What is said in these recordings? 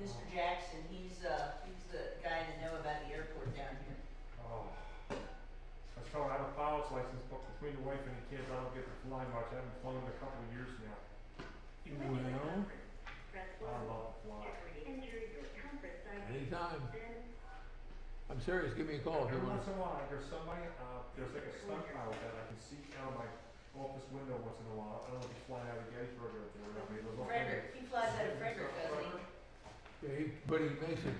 Mr. Jackson, he's the guy to know about the airport down here. Oh. I was telling, I have a pilot's license, but between the wife and the kids, I don't get to fly much. I haven't flown in a couple of years now. Well, I love to fly. anytime. I'm serious, give me a call if you Every want. once in a while, there's somebody, there's like a stunt pilot that I can see out of my office window once in a while. I don't know if he's flying out of Gettysburg or whatever. Frederick, he flies out of Frederick, doesn't he? Yeah, but he makes it,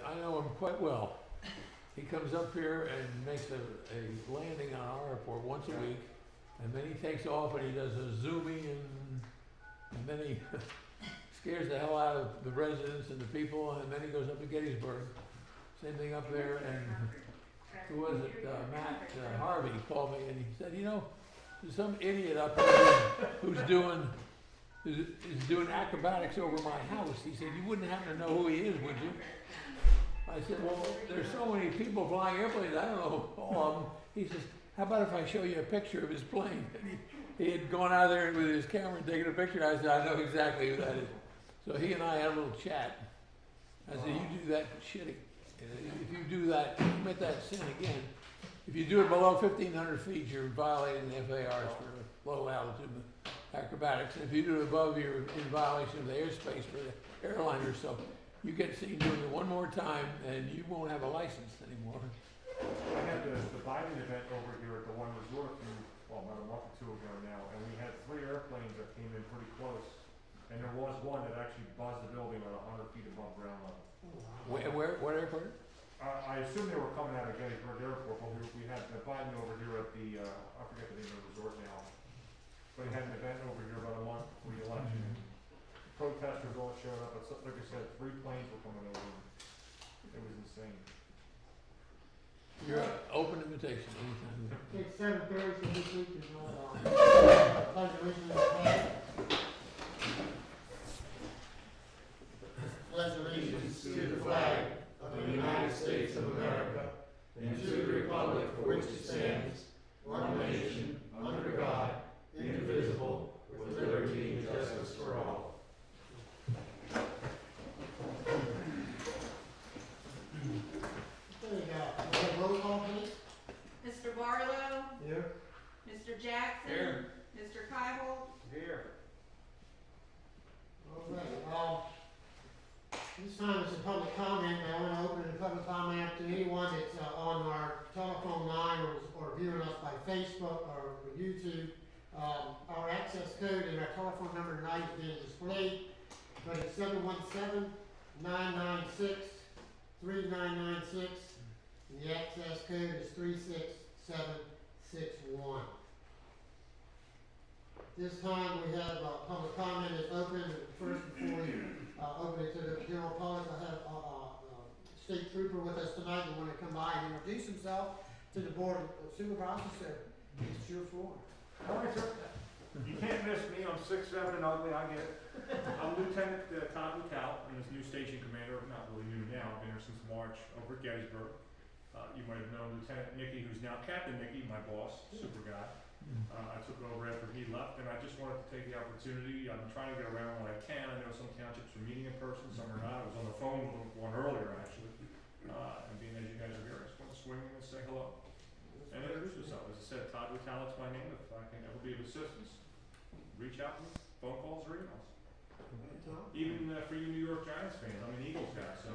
I know him quite well. He comes up here and makes a landing on our airport once a week, and then he takes off and he does a zooming and then he scares the hell out of the residents and the people, and then he goes up to Gettysburg. Same thing up there, and who was it, Matt Harvey called me and he said, you know, there's some idiot up there who's doing acrobatics over my house. He said, you wouldn't happen to know who he is, would you? I said, well, there's so many people flying airplanes, I don't know all of them. He says, how about if I show you a picture of his plane? And he had gone out there with his camera and taken a picture. I said, I know exactly who that is. So he and I had a little chat. I said, you do that shitty. If you do that, commit that sin again. If you do it below 1,500 feet, you're violating the FARs for low altitude acrobatics. And if you do it above, you're in violation of the airspace for the airliners. So you get seen doing it one more time, and you won't have a license anymore. I had the Biden event over here at the one resort about a month or two ago now, and we had 3 airplanes that came in pretty close. And there was one that actually buzzed the building about 100 feet above ground level. What airport? I assume they were coming out of Gettysburg Airport, but we had the Biden over here at the, I forget the name of the resort now. But he had an event over here about a month before the election. Protesters all showed up, but like I said, 3 planes were coming over. It was insane. Your open invitation anytime. It's 7:30, so this week is not pledge allegiance to the flag. Pledge allegiance to the flag of the United States of America and to the republic for which it stands, one nation, under God, indivisible, with liberty and justice for all. There you go. Roll call, please. Mr. Barlow, Here. Mr. Jackson. Here. Mr. Keible, Here. Okay, this time is a public comment. I want to open the public comment to anyone that's on our telephone line or viewing us by Facebook or YouTube. Our access code and our telephone number tonight is being displayed, but it's 717-996-3996, and the access code is 36761. This time we have public comment is open. First, before we open it to the general public, I have State Trooper with us tonight. You want to come by and introduce himself to the Board of Supervisors, so it's your floor. All right, sir. You can't miss me. I'm 6'7" and ugly. I get it. I'm Lieutenant Todd Littell. I'm his new station commander. Not really new now. I've been here since March over at Gettysburg. You might have known Lieutenant Nicky, who's now Captain Nicky, my boss, super guy. I took over after he left, and I just wanted to take the opportunity. I'm trying to get around when I can. I know some townships are meeting in person, some are not. I was on the phone with one earlier, actually. And being as you guys are here, I just want to swing in and say hello. And introduce yourself. As I said, Todd Littell, it's my name. If I can ever be of assistance, reach out to me, phone calls or emails. Even for you New York Giants fans, I'm an Eagles guy, so.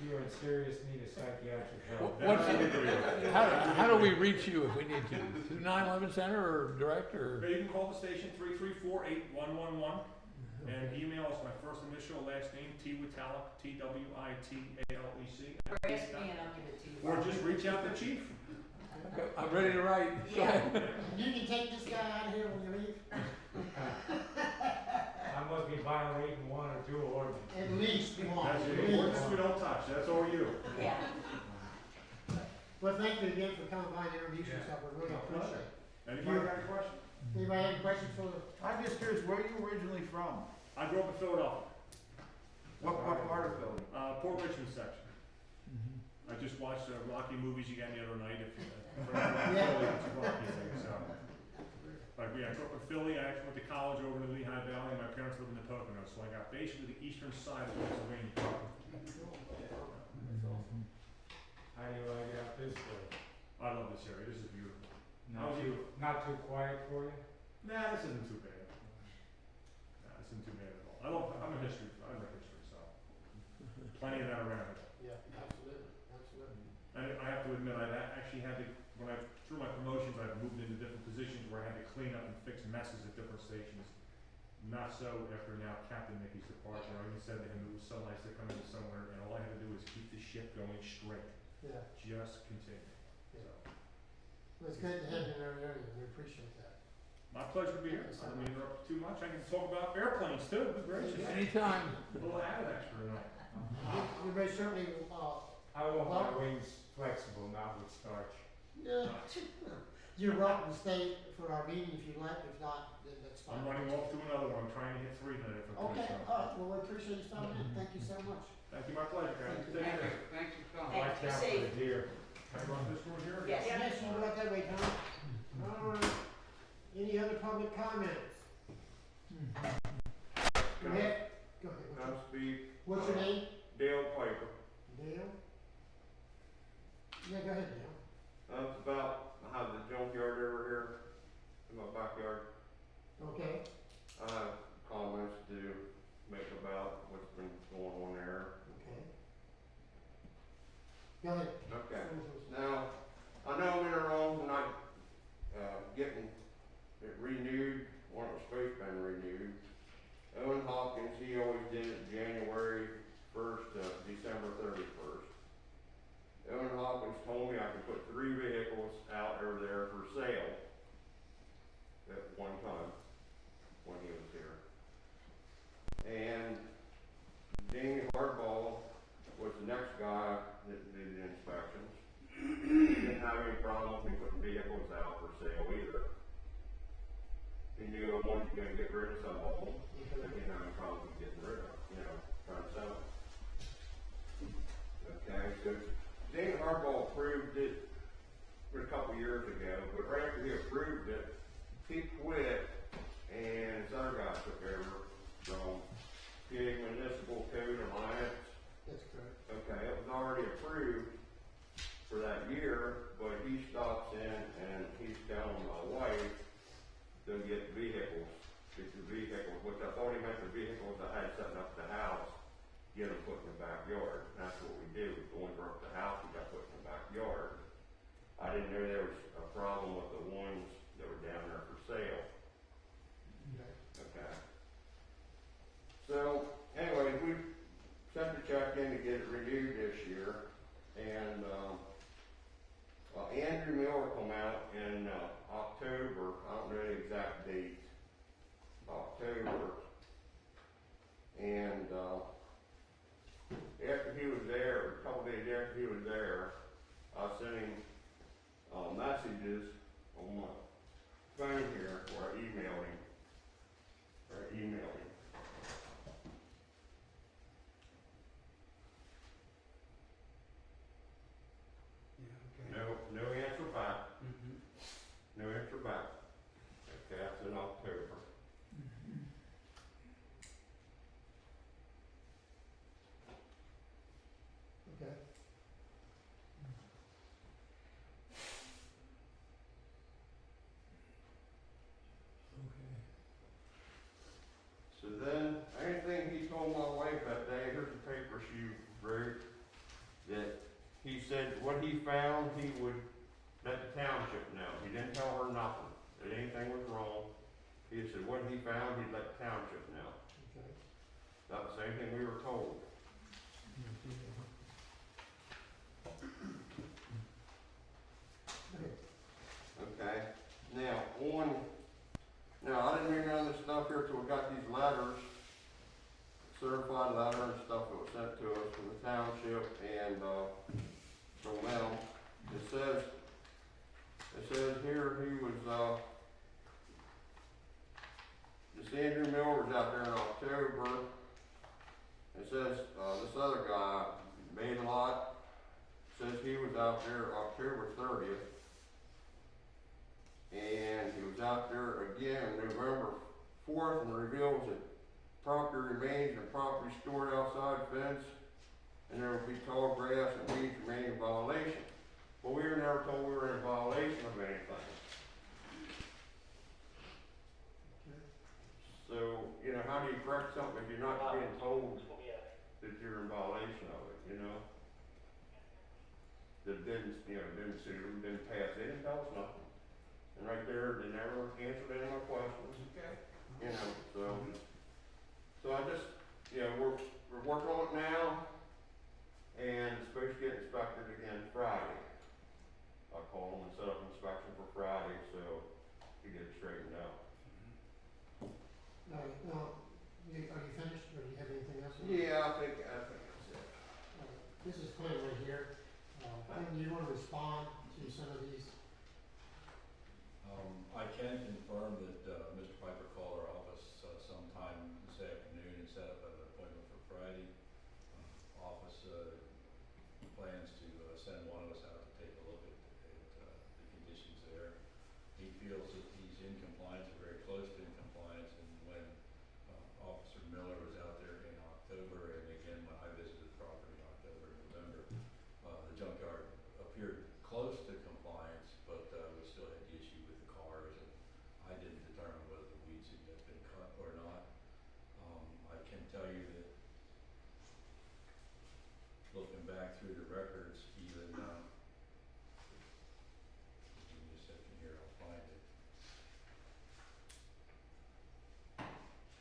You are in serious need of psychiatric help. How do we reach you if we need to? Through 911 Center or direct or? You can call the station 334-8111 and email us my first initial, last name, T-Witalic, T-W-I-T-A-L-E-C. Or ask me and I'll give it to you. Or just reach out to Chief. Okay, I'm ready to write. Go ahead. You can take this guy out of here when you leave. I must be violating one or two ordinances. At least one. That's At it. least Ordinance we one. don't touch, that's all you. Yeah. Well, thank you again for coming by and introducing yourself. We really appreciate it. Anybody got any questions? Anybody have any questions for the? I'm just curious, where are you originally from? I grew up in Philadelphia, What part of Philly? Port Richmond section. I just watched Rocky movies again the other night. If you Rocky thing, so. Like, yeah, I grew up in Philly, I actually went to college over in the Lehigh Valley, and my parents lived in the Poconos, so I got basically the eastern side of Pennsylvania. That's awesome. How do you like it out this way? I love this area, this is beautiful. Not How's too, not too quiet for you? Nah, this isn't too bad. Nah, this isn't too bad at all. I'm a history, I like history, so plenty of that around. Yeah, absolutely, absolutely. And I have to admit, I've actually had to, through my promotions, I've moved into different positions where I had to clean up and fix messes at different stations. Not so after now Captain Mickey's departure. I even said to him it was so nice to come into somewhere and all I had to do was keep the ship going straight. Yeah, Just continue. Yeah. So, well, it's great to have you in our area, we appreciate that. my pleasure to be here. I don't mean to interrupt too much. I can talk about airplanes too. Good gracious. Anytime. A little added extra tonight. We very certainly, I want my wings flexible, not with starch. yeah, you're welcome to stay for our meeting if you like, if not, then that's fine. I'm running off to another one. I'm trying to hit 3 tonight if I can. Okay, so. all right, well, we appreciate you stopping in, thank you so much. Thank you, my pleasure, guys. Thank you. Take care. Thanks for coming. Thank Watch you. out for Safe. the deer. Can I run this door here? Yes. Yes, you go out that way, Tom. All right, any other public comments? Go ahead, go ahead. I'm Speed, What's your name? Dale Piper. Dale? Yeah, go ahead, Dale. It's about, I have the junkyard over here in my backyard. Okay, I have comments to make about what's been going on there. okay. Go ahead. Okay, now, I know I'm in the wrong, not, getting it renewed, when it was supposed to be renewed. Owen Hopkins, he always did it January 1st to December 31st. Owen Hopkins told me I could put 3 vehicles out over there for sale at one time when he was here. And Jamie Hardball was the next guy that did the inspections. He didn't have any problem with me putting vehicles out for sale either. He knew I wanted to get rid of some of them. He didn't have any problem with getting rid of them, trying to sell them. Okay, so Jamie Hardball approved it a couple years ago, but right after he approved it, he quit and this other guy took over from PA Municipal Code Alliance. That's correct. Okay, it was already approved for that year, but he stops in and he's telling my wife to get the vehicles, which I thought he meant the vehicles I had setting up the house, get them put in the backyard. That's what we did, we go into the house, we got put in the backyard. I didn't know there was a problem with the ones that were down there for sale. Okay. So, anyway, we sent the check in to get it renewed this year, and, Andrew Miller come out in, October, I don't know the exact date, October, and, after he was there, a couple days after he was there, I sent him, messages on my phone here, or I emailed him. No answer back. No answer back. Okay, that's in October. Okay. So then, anything he told my wife that day, here's the paper she wrote, that he said what he found, he would let the township know. He didn't tell her nothing, that anything was wrong. He said what he found, he'd let the township know. Okay. Not the same thing we were told. Okay, now I didn't read none of this stuff here till we got these letters, certified letter and stuff that was sent to us from the township and, from them. It says here he was, this Andrew Miller was out there in October. It says, this other guy, made a lot, says he was out there October 30th. And he was out there again November 4th and reveals that property remains and property stored outside fence, and there will be tall grass and weeds remaining in violation. Well, we were never told we were in violation of anything. So, you know, how do you correct something if you're not being told that you're in violation of it, you know? That didn't, you know, didn't sue them, didn't pass, they didn't tell us nothing. And right there, they never answered any of my questions. Okay. You know, so I just, you know, we're working on it now, and it's supposed to get inspected again Friday. I'll call them and set up inspection for Friday, so to get it straightened out. Are you finished, or do you have anything else? Yeah, I think that's it. This is Clint right here. Clint, do you want to respond to some of these? I can confirm that Mr. Piper called our office sometime this afternoon and set up an appointment for Friday. Office plans to send one of us out to take a look at the conditions there. He feels that he's in compliance, or very close to in compliance, and when Officer Miller was out there in October, and again when I visited the property in October and November, the junkyard appeared close to compliance, but we still had the issue with the cars, and I didn't determine whether the weeds had been cut or not. I can tell you that looking back through the records, even give me a second here, I'll find it.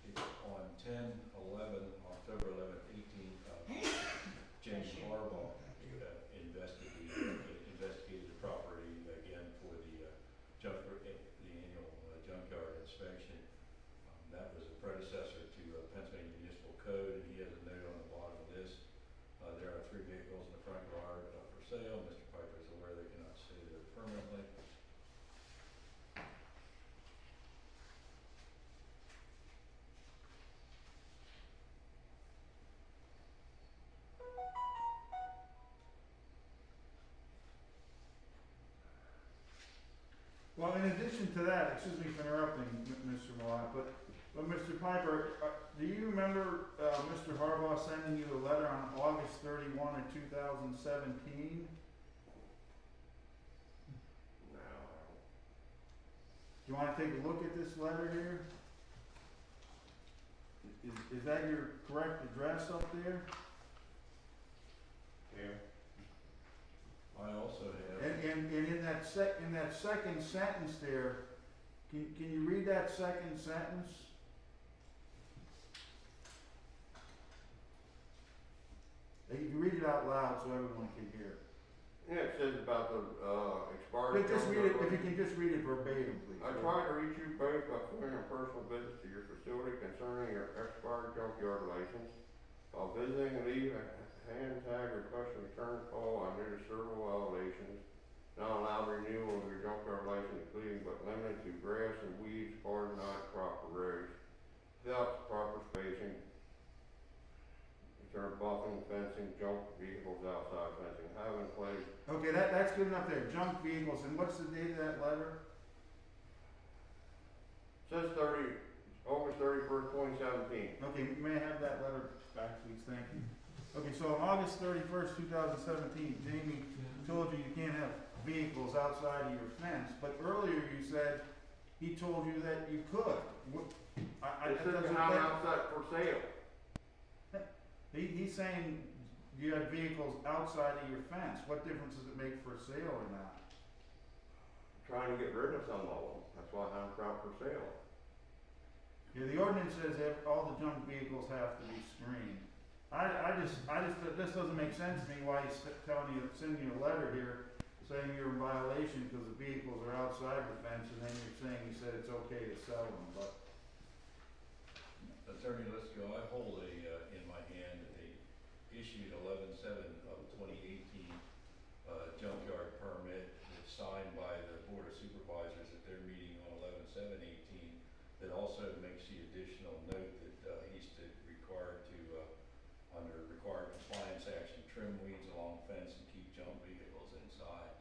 It's on 10/11, October 11th, 18, James Harbaugh investigated the property again for the annual junkyard inspection. That was a predecessor to Pennsylvania Municipal Code, and he has a note on the bottom of this. There are 3 vehicles in the front yard for sale. Mr. Piper is aware they cannot stay there permanently. Well, in addition to that, excuse me for interrupting, Mr. Malott, but Mr. Piper, do you remember Mr. Harbaugh sending you a letter on August 31 of 2017? No. Do you want to take a look at this letter here? Is that your correct address up there? Yeah. I also have. And in that second sentence there, can you read that second sentence? You can read it out loud so everyone can hear. Yeah, it says about the expired. But just read it, if you can just read it verbatim, please. I tried to reach you both by phone and personal visit to your facility concerning your expired junkyard license. While visiting, leave a hand tag request return call. I noticed several violations. Not allowed renewal of your junkyard license, including but limited to grass and weeds, hard not proper roads, without proper spacing. Return buffing, fencing, junk vehicles outside fencing. Have in place. Okay, that's good enough there. Junk vehicles, and what's the date of that letter? Says August 31st, 2017. Okay, may I have that letter back, please? Thank you. Okay, so on August 31st, 2017, Jamie told you you can't have vehicles outside of your fence, but earlier you said he told you that you could. It says how outside for sale. He's saying you had vehicles outside of your fence. What difference does it make for sale or not? Trying to get rid of some of them. That's why I'm out for sale. Yeah, the ordinance says that all the junk vehicles have to be screened. This doesn't make sense to me why he's sending you a letter here saying you're in violation because the vehicles are outside the fence, and then you're saying he said it's okay to sell them, but. Attorney Lisco, I hold in my hand a issued 11/7/2018 junkyard permit that's signed by the Board of Supervisors at their meeting on 11/7/18 that also makes the additional note that he's required to, under required compliance action, trim weeds along fence and keep junk vehicles inside.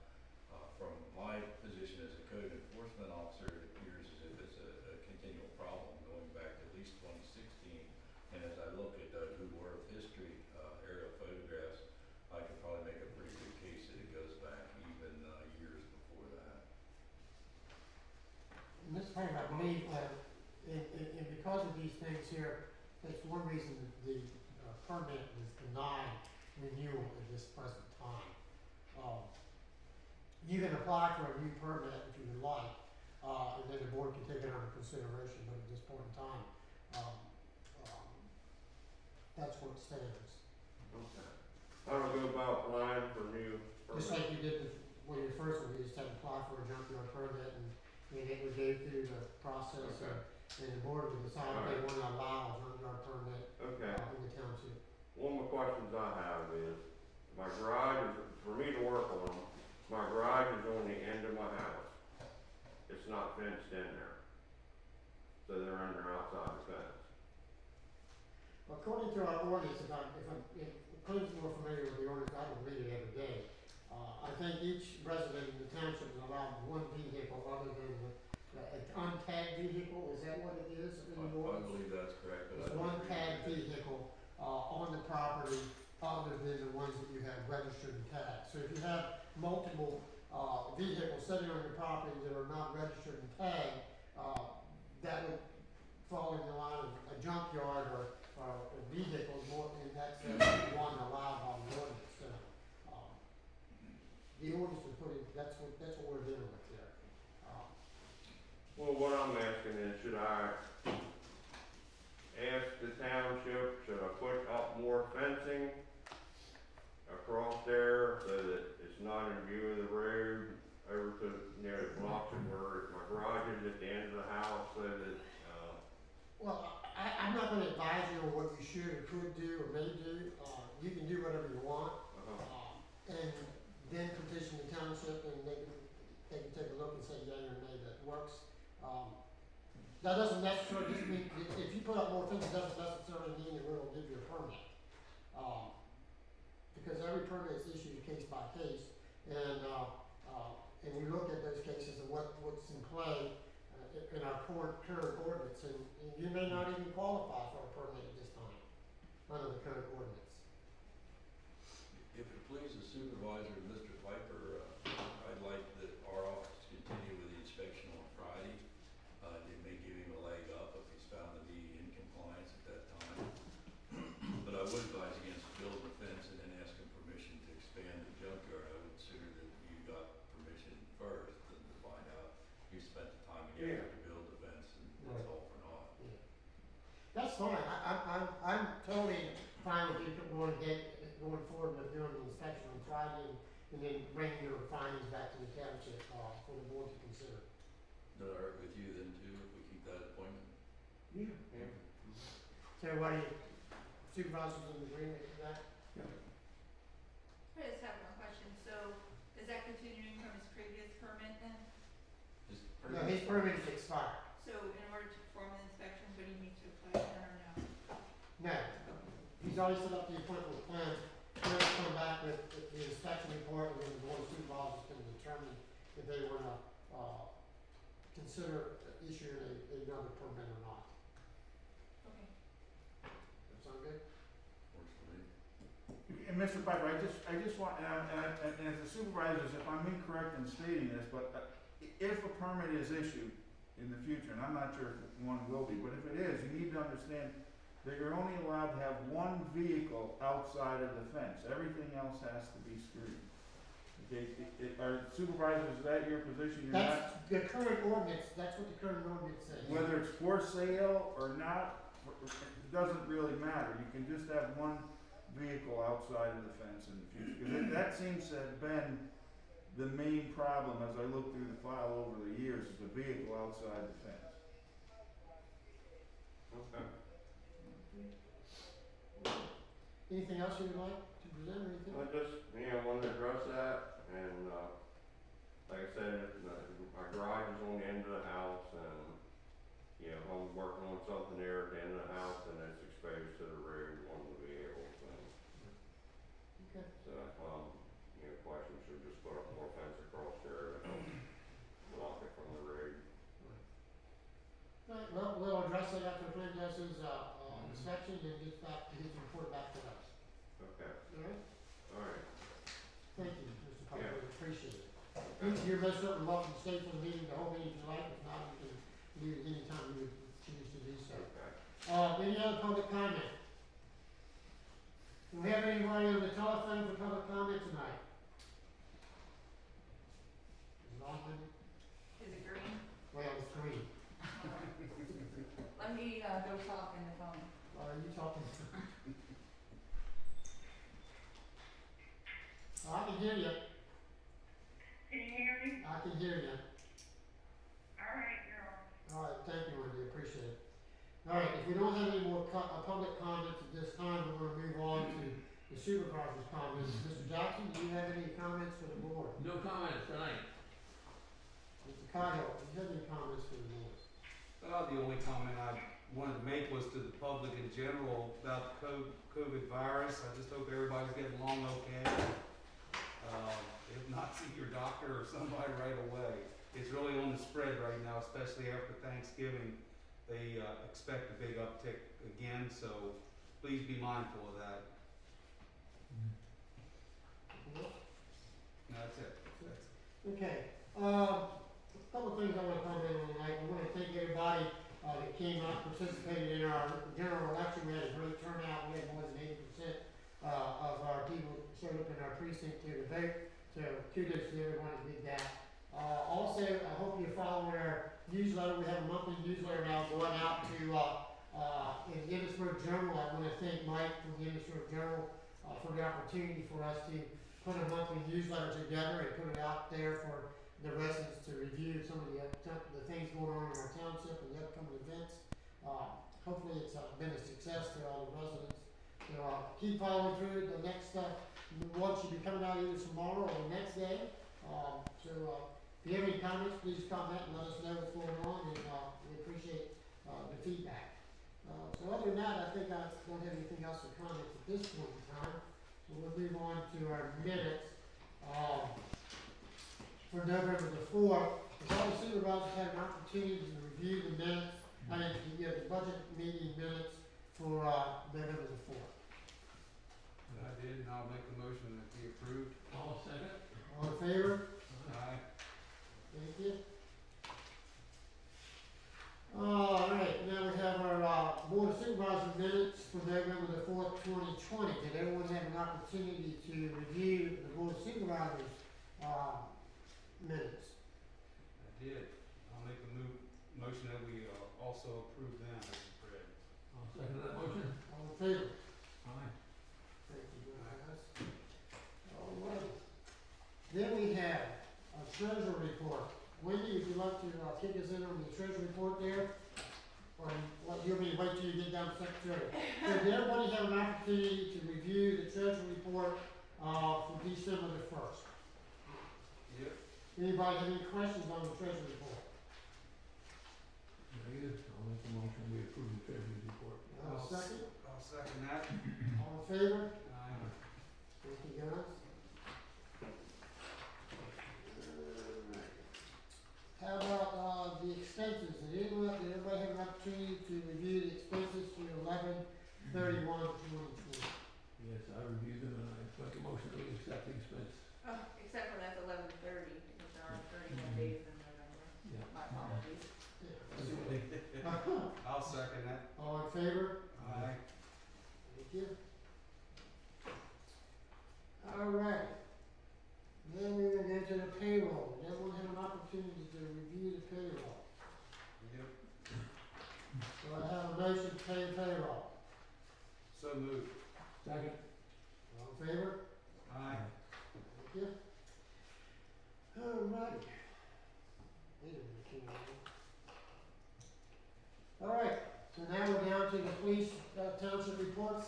From my position as a code enforcement enforcement officer, it appears as if it's a continual problem going back to at least 2016. And as I look at Google Earth history, aerial photographs, I could probably make a pretty good case that it goes back even years before that. And this time, I believe, and because of these things here, that's one reason the permit was denied renewal at this present time. You can apply for a new permit if you would like, and then the board can take it under consideration, but at this point in time, that's where it stands. Okay. How do we go about applying for new Just permits? like you did when you first one, you just had to apply for a junkyard permit and it would go through the process Okay. and the board would decide if they wanna allow a junkyard permit, Okay. in the township. One of the questions I have is, my garage is, for me to work on, my garage is on the end of my house. It's not fenced in there. So they're under outside the fence. According to our ordinance, if Clint's more familiar with the ordinance, I don't read it every day. I think each resident in the township is allowed one vehicle other than an untagged vehicle, is that what it is in the I ordinance? believe that's correct, but I There's don't one agree tagged with it. vehicle, on the property other than the ones that you have registered and tagged. So if you have multiple, vehicles sitting on your property that are not registered and tagged, that would fall in the line of a junkyard or a vehicle more, and that's one allowed by the ordinance. So, the ordinance is putting, that's what we're dealing with there. Well, what I'm asking is, should I ask the township, should I put up more fencing across there so that it's not in view of the road over to, the blocks of where my garage is at the end of the house so that, Well, I'm not gonna advise you on what you should or could do or may do. You can do whatever you want. And then petition the township and they can take a look and say yea or nay that works. That doesn't necessarily just mean, if you put up more things, it doesn't necessarily mean that we'll give you a permit. Because every permit is issued case by case and we look at those cases and what's in play in our current ordinance and you may not even qualify for a permit at this time under the current ordinance. If it pleases Supervisor Mr. Piper, I'd like that our office continue with the inspection on Friday. It may give him a leg up if he's found to be in compliance at that time. But I would advise against building a fence and then asking permission to expand the junkyard. I would sooner that you got permission first than to find out you spent the time and effort to build the fence and it's all for naught. Yeah. That's fine. I'm totally fine with you going forward with doing the inspection on Friday and then bringing your findings back to the township, for the board to consider. Is that all right with you then too, if we keep that appointment? Yeah. yeah. So everybody, supervisors in agreement with that? I just have one question, so is that continuing from his previous permit then? Just No, his permit is expired. So in order to perform the inspection, would he need to apply again or no? No, he's already set up the appointment plan. He'll come back with the inspection report and then the board of supervisors can determine if they wanna, consider issuing another permit or not. Okay. That sound good? works for me. And Mr. Piper, I just want, and as the supervisors, if I'm incorrect in stating this, but if a permit is issued in the future, and I'm not sure if one will be, but if it is, you need to understand that you're only allowed to have one vehicle outside of the fence. Everything else has to be screened. Okay, are supervisors, is that your position? You're not, That's the current ordinance, that's what the current ordinance says. whether it's for sale or not, it doesn't really matter. You can just have one vehicle outside of the fence in the future. Because that seems to have been the main problem as I look through the file over the years, is the vehicle outside the fence. Okay. Anything else you would like to present or anything? I just, wanted to address that, and, like I said, my garage is on the end of the house, and, I'm working on something there at the end of the house, and it's exposed to the road, one of the vehicles, and Okay. so, questions should just put up more fence across there to help block it from the road. You're most certainly welcome to stay for the meeting, the whole meeting if you like, if not, you can leave at any time you would choose to do so. Okay. Any other public comment? Do we have anybody on the telephone for public comment tonight? Is it on, Wendy? Is it green? Well, it's green. Let me, go talk in the phone. Are you talking? I can hear you. Can you hear me? I can hear you. Alright, you're on. All right, thank you, Wendy, appreciate it. All right, if we don't have any more public comments at this time, we're gonna move on to the supervisor's comments. Mr. Jackson, do you have any comments for the board? No comments tonight. Mr. Cottle, do you have any comments for the board? The only comment I wanted to make was to the public in general about the COVID virus. I just hope everybody's getting along okay. If not, see your doctor or somebody right away. It's really on the spread right now, especially after Thanksgiving. They expect a big uptick again, so please be mindful of that. No, that's it. Okay, a couple of things I wanna comment on tonight. I wanna thank everybody, that came out, participated in our general election. We had a great turnout. We had more than 80% of our people showed up in our precinct here to vote. So kudos to everyone that did that. Also, I hope you're following our newsletter. We have a monthly newsletter now going out to, in the Innisbrook Journal. I wanna thank Mike from the Innisbrook Journal, for the opportunity for us to put a monthly newsletter together and put it out there for the residents to review some of the things going on in our township and the upcoming events. Hopefully it's been a success to all the residents. So keep following through. The next one should be coming out either tomorrow or the next day. If you have any comments, please comment and let us know what's going on, and we appreciate the feedback. So other than that, I think I don't have anything else to comment at this point in time. So we'll move on to our minutes. For November the 4th, if all the supervisors had an opportunity to review the minutes, the budget meeting minutes for November the 4th. I did, and I'll make a motion that be approved. All second. All in favor? Aye. Thank you. Alright, now we have our Board of Supervisors minutes for November the 4th, 2020. Did everyone have an opportunity to review the Board of Supervisors minutes? I did. I'll make a motion that we also approve them as read. I'll second that motion. All in favor? Aye. Thank you, guys. Alright. Then we have a treasurer report. Wendy, would you like to kick us in on the treasurer report there? Or what, you want me to wait till you get down to secretary? So did everybody have an opportunity to review the treasurer report for December the 1st? Yep. Anybody have any questions on the treasurer report? Negative. I'll make a motion. We approve the treasurer's report. Second? I'll second that. All in favor? Aye. Thank you, guys. How about the expenses? Did everybody have an opportunity to review the expenses for 11/31/2020? Yes, I reviewed them and I make a motion to accept the expense. Oh, except for that's 11:30, because there are 31 days in November. Yeah. My apologies. I'll second that. All in favor? Aye. Thank you. All right. Then we're gonna go to the payroll. Did everyone have an opportunity to review the payroll? Yep. So I have a motion to pay the payroll. So moved. Second. All in favor? Aye. Thank you. All right. Wait a minute, King. All right, so now we're down to the police township reports.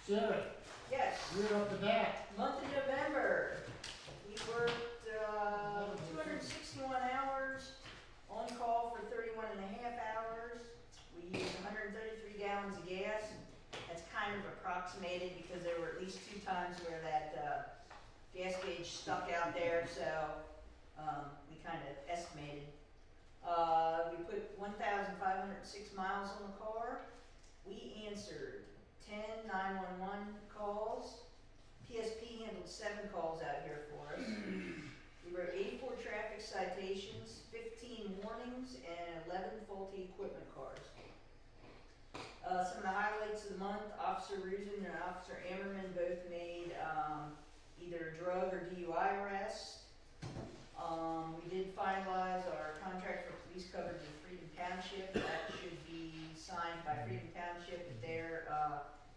Sheriff, Yes, you're up to bat. month of November, we worked, 261 hours, on call for 31 and a half hours. We used 133 gallons of gas. That's kind of approximated because there were at least 2 times where that, gas gauge stuck out there, so, we kind of estimated. We put 1,506 miles on the car. We answered 10 911 calls. PSP handled 7 calls out here for us. We wrote 84 traffic equipment cars. Some of the highlights of the month, Officer Reason and Officer Ammerman both made, either a drug or DUI arrest. We did finalize our contract for police coverage in Freedom Township. That should be signed by Freedom Township at their,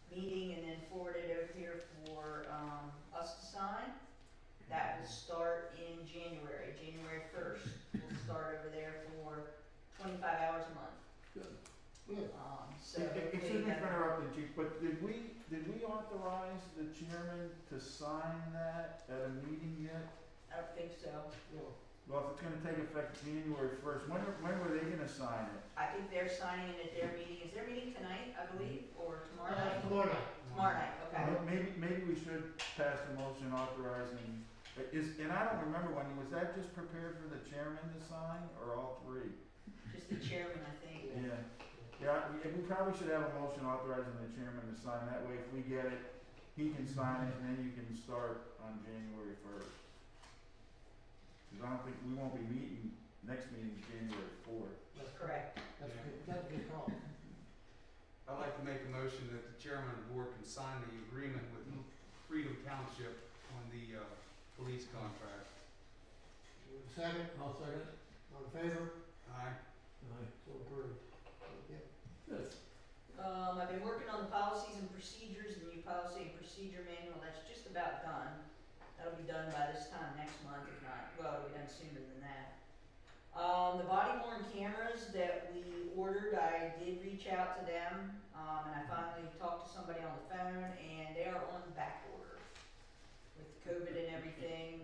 meeting and then forwarded over here for, us to sign. That will start in January 1st. We'll start over there for 25 hours a month. Good. Good. So Excuse me hopefully for interrupting, Chief, but did we authorize the chairman to sign that at a meeting yet? I don't think so. Yeah. Well, if it's gonna take effect January first, when were they gonna sign it? I think they're signing it at their meeting. Is their meeting tonight, I believe, or tomorrow night? Tomorrow night. Tomorrow night, okay. Maybe we should pass a motion authorizing, and I don't remember, Wendy, was that just prepared for the chairman to sign, or all three? Just the chairman, I think. Yeah, we probably should have a motion authorizing the chairman to sign, that way if we get it, he can sign it, and then you can start on January first. Cause I don't think, we won't be meeting, next meeting's January fourth. That's correct. That's good, that's a good call. I'd like to make a motion that the chairman of the board can sign the agreement with Freedom Township on the, police contract. Second, I'll second it. all in favor? Aye. Aye. So approved. Yep. Good. I've been working on the policies and procedures, the new policy and procedure manual. That's just about done. That'll be done by this time next month, if not, well, it'll be done sooner than that. The body worn cameras that we ordered, I did reach out to them, and I finally talked to somebody on the phone, and they are on back order. With COVID and everything,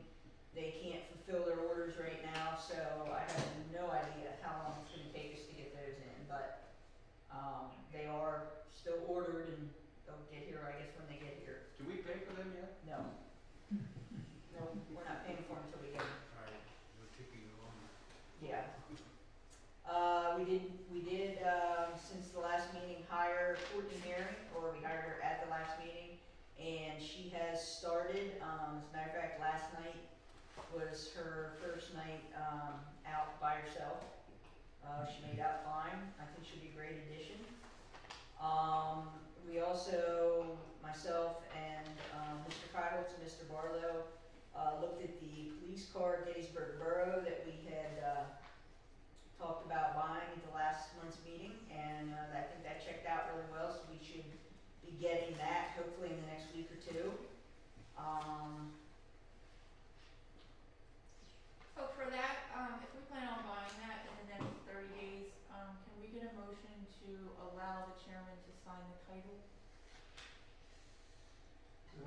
they can't fulfill their orders right now, so I have no idea how long it's gonna take us to get those in, but, they are still ordered and they'll get here, I guess, when they get here. Do we pay for them yet? No. No, we're not paying for them until we get them. Alright, we're ticking along. Yeah. We did, since the last meeting, hire Courtney Herring, or we hired her at the last meeting, and she has started, as a matter of fact, last night was her first night, out by herself. She made out fine. I think she'll be a great addition. We also, myself and, Mr. Kyle and Mr. Barlow, looked at the police car at Gettysburg Borough that we had, talked about buying at the last month's meeting, and, I think that checked out really well, so we should be getting that hopefully in the next week or two. So for that, if we plan on buying that in the next 30 days, can we get a motion to allow the chairman to sign the title?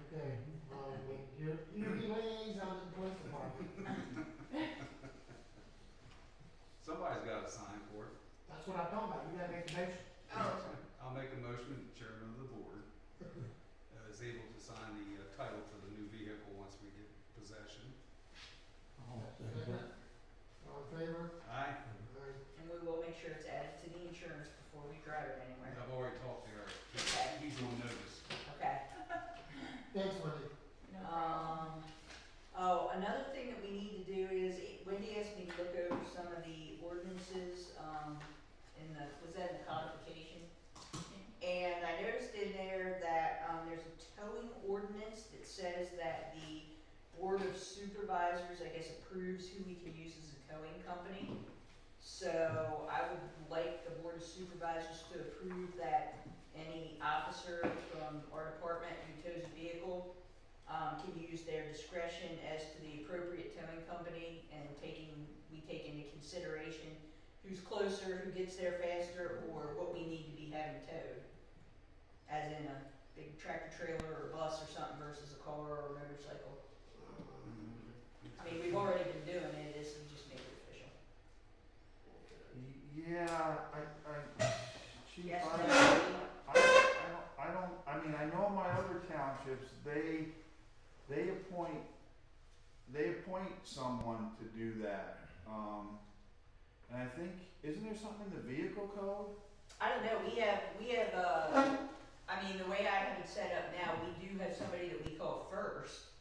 Okay, you're the liaison to the police department. Somebody's gotta sign for it. That's what I'm talking about, you gotta make the motion. I'll make a motion that the chairman of the board is able to sign the title for the new vehicle once we get possession. I'll second that. All in favor? Aye. Aye. And we will make sure it's added to the insurance before we drive it anywhere. I've already talked to Eric. Okay. He's on notice. Okay. Thanks, Wendy. No problem. Another thing that we need to do is, Wendy asked me to look over some of the ordinances, in the, was that in the codification? And I noticed in there that, there's a towing ordinance that says that the Board of Supervisors, I guess, approves who we can use as a towing company. So I would like the Board of Supervisors to approve that any officer from our department who tows a vehicle, can use their discretion as to the appropriate towing company, and we take into consideration who's closer, who gets there faster, or what we need to be having towed. As in a big tractor trailer or a bus or something versus a car or a motorcycle. I mean, we've already been doing it, this is just make it official. Yeah, Chief, Yes, I mean, I know my other townships, they appoint someone to do that. And I think, isn't there something in the vehicle code? I don't know, we have, I mean, the way I have it set up now, we do have somebody that we call first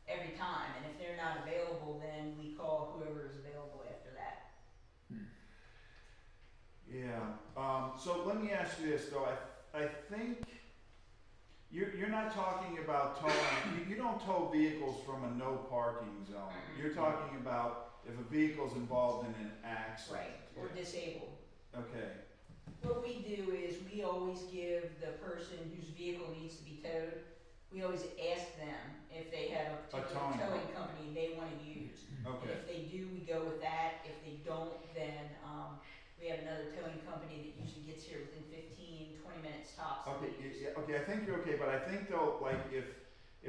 every time, and if they're not available, then we call whoever is available after that. Yeah, So let me ask you this though, I think you're not talking about towing, you don't tow vehicles from a no parking zone. You're talking about if a vehicle's involved in an accident. Right, or disabled. Okay, What we do is we always give the person whose vehicle needs to be towed, we always ask them if they have a particular towing towing company they wanna use. And okay. if they do, we go with that. If they don't, then, we have another towing company that usually gets here within 15, 20 minutes tops. Okay, okay, I think you're okay, but I think though, like, if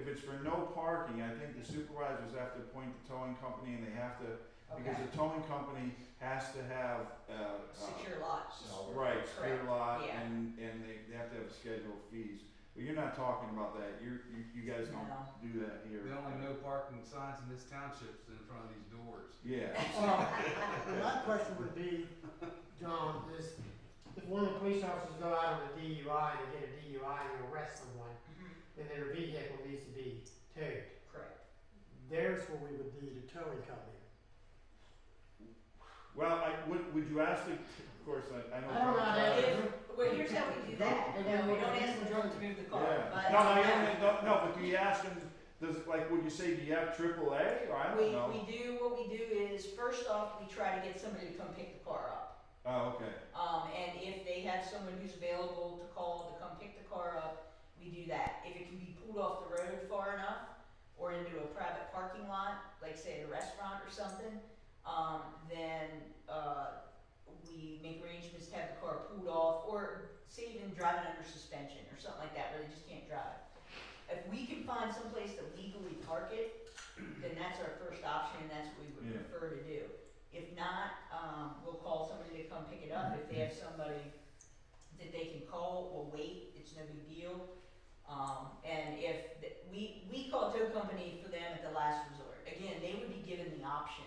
it's for no parking, I think the supervisors have to appoint the towing company and they have to, because Okay, the towing company has to have, secure lots. right, secure Correct, lot, yeah. and they have to have scheduled fees. But you're not talking about that, you guys don't No. do that here. The only no parking signs in this township is in front of these doors. Yeah, My question would be, John, is if one of the police officers go out on a DUI and they get a DUI and they arrest someone, Mhm, and their vehicle needs to be towed, correct. there's where we would need a towing company. well, would you ask the, of course, I know. I don't know how If, well, here's how we do that. No, we don't ask the drunk to move the car, Yeah, but. no, but do you ask them, like, would you say, do you have AAA, or I don't know? What we do is, first off, we try to get somebody to come pick the car up. Oh, okay, And if they have someone who's available to call to come pick the car up, we do that. If it can be pulled off the road far enough, or into a private parking lot, like say at a restaurant or something, then, we make arrangements to have the car pulled off, or say even driving under suspension or something like that, where they just can't drive. If we can find someplace to legally park it, then that's our first option, and that's what we would Yeah. prefer to do. If not, we'll call somebody to come pick it up. If they have somebody that they can call, we'll wait, it's no big deal. And if, we call a tow company for them at the last resort. Again, they would be given the option,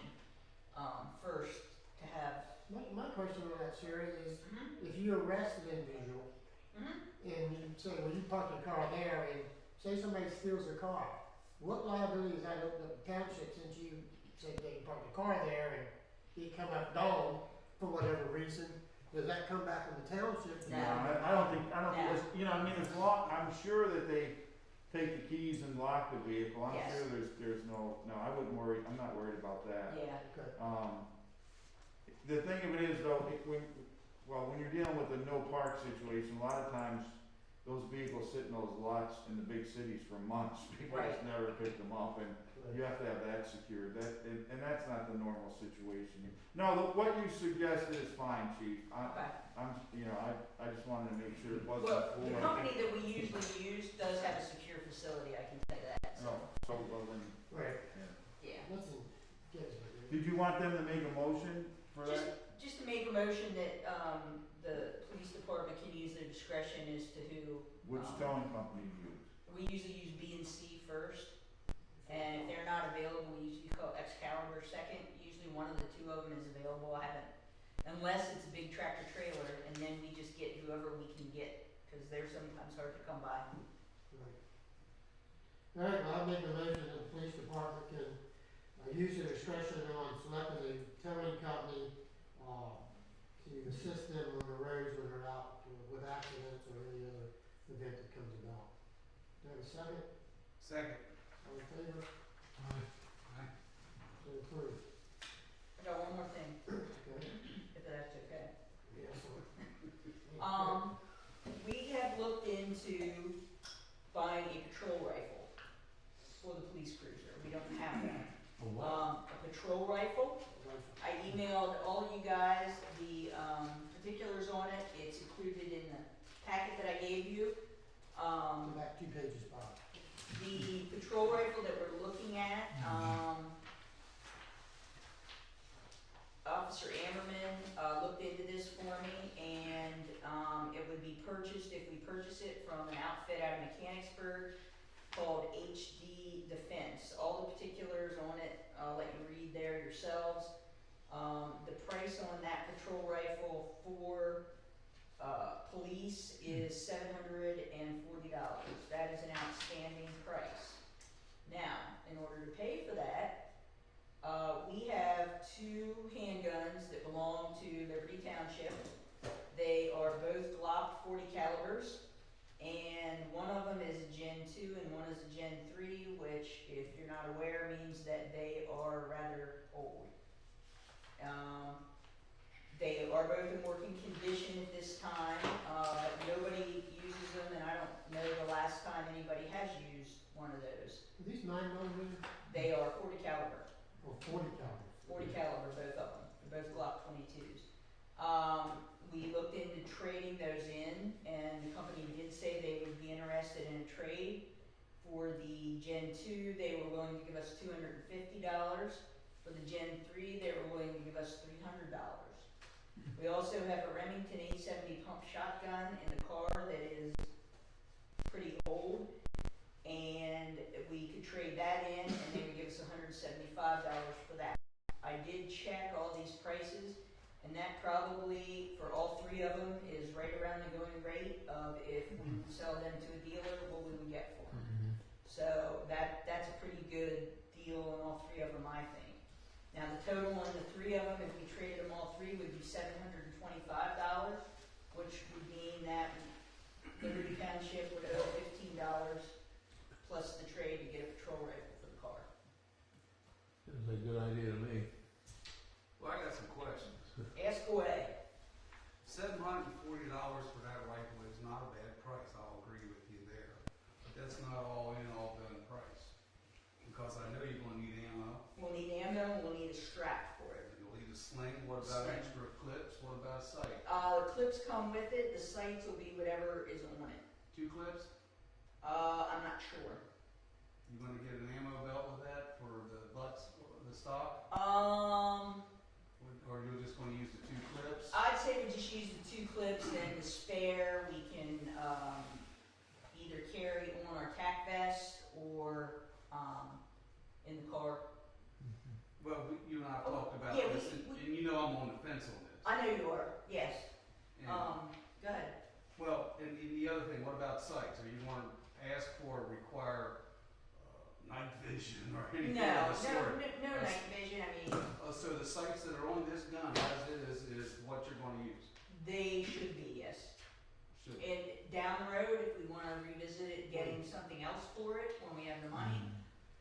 first to have. My question on that, Sherry, is Mhm, if you arrest an individual mhm. and you say, well, you parked your car there, and say somebody steals your car, what liability is that open up the township since you said they parked the car there and he come up gone for whatever reason? Does that come back on the township? No. I don't think, No. it's, I mean, as long, I'm sure that they take the keys and lock the vehicle, I'm Yes. sure there's no, I wouldn't worry, I'm not worried about that. Yeah, Okay. The thing of it is though, when you're dealing with a no park situation, a lot of times those vehicles sit in those lots in the big cities for months, people just Right. never pick them up, and you have to have that secured, and that's not the normal situation. No, what you suggested is fine, chief, okay. I just wanted to make sure it wasn't Well, full the of. company that we usually use does have a secure facility, I can tell you that, so, So, well then, Right. yeah. Listen, Gettysburg. did you want them to make a motion for that? Just to make a motion that, the police department can use their discretion as to who. Which towing company you use? We usually use B&C first, and if they're not available, we usually call Excalibur second. Usually one of the two of them is available. I haven't, unless it's a big tractor trailer, and then we just get whoever we can get, because they're sometimes hard to come by. All right, well, I'll make a motion that the police department can use their discretion on selecting a towing company to assist them on the roads when they're out with accidents or any other event that comes about. Do I have a second? Second. All in favor? Aye. So approved. I got one more thing, Okay. if that's okay. Yes, sir. We have looked into buying a patrol rifle for the police cruiser. We don't have one. A patrol rifle. I emailed all of you guys the, particulars on it. It's included in the packet that I gave you. Go back 2 pages, Bob. The patrol rifle that we're looking at, Officer Ammerman, looked into this for me, and, it would be purchased, if we purchase it from an outfit out of Mechanicsburg called HD Defense. All the particulars on it, I'll let you read there yourselves. The price on that patrol rifle for, police is $740. That is an outstanding price. Now, in order to pay for that, we have 2 handguns that belong to Liberty Township. They are both 40 calibers, and one of them is a Gen 2 and one is a Gen 3, which, if you're not aware, means that they are rather old. They are both in working condition at this time, but nobody uses them, and I don't know the last time anybody has used one of those. Are these 9mm They are 40 caliber. or 40 caliber? 40 caliber, both of them. They're both Glock 22s. We looked into trading those in, and the company did say they would be interested in a trade. For the Gen 2, they were willing to give us $250. For the Gen 3, they were willing to give us $300. We also have a Remington 870 pump shotgun in the car that is pretty old, and we could trade that in, and they would give us $175 for that. I did check all these prices, and that probably, for all three of them, is right around the going rate of if we sell them to a dealer, what we would get for them. So that's a pretty good deal on all three of them, I think. Now, the total on the three of them, if we traded them all three, would be $725, which would mean that Liberty Township would owe $15 plus the trade to get a patrol rifle for the car. Sounds like a good idea to me. Well, I got some questions. Ask away. $740 for that rifle is not a bad price, I'll agree with you there. But that's not all in, all done price. Because I know you're gonna need ammo. We'll need ammo, we'll need a strap for it. You'll need a sling, what about Sling. extra clips, what about a sight? The clips come with it, the sights will be whatever is on it. 2 clips? I'm not sure. You gonna get an ammo belt with that for the butts, the stock? Or you're just gonna use the 2 clips? I'd say we just use the 2 clips, and the spare we can either carry on our tack vest or in the car. Well, you and I have talked about yeah, this, and you know I'm on the fence on this. I know you are, yes. And- Go ahead. Well, and the other thing, what about sights? Are you going to ask for, require night vision or anything of the sort? No night vision, I mean, So the sights that are on this gun, as it is what you're going to use? they should be, yes. Should. And down the road, if we wanna revisit it, getting something else for it, when we have the money,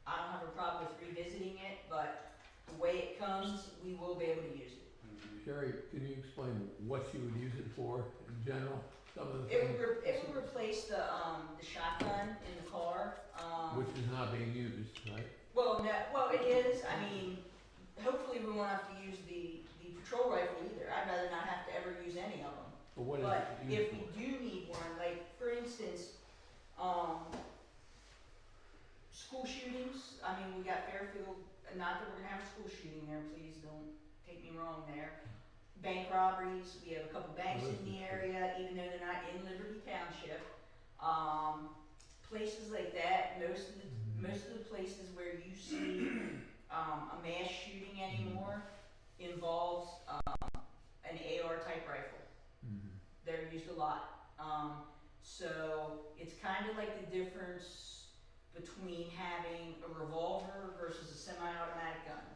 I don't have a problem with revisiting it, but the way it comes, we will be able to use it. Sherry, can you explain what you would use it for in general? Some of the It things would replace the shotgun in the car, which is not being used, right? well, no, well, it is, I mean, hopefully we won't have to use the patrol rifle either, I'd rather not have to ever use any of them. But what is But it used if for? we do need one, like, for instance, school shootings, I mean, we got Fairfield, not that we're gonna have a school shooting there, please don't take me wrong there. Bank robberies, we have a couple banks in the area, even though they're not in Liberty Township. Places like that, most of the places where you see, a mass shooting anymore involves, an AR type rifle. They're used a lot. So it's kind of like the difference between having a revolver versus a semi-automatic gun.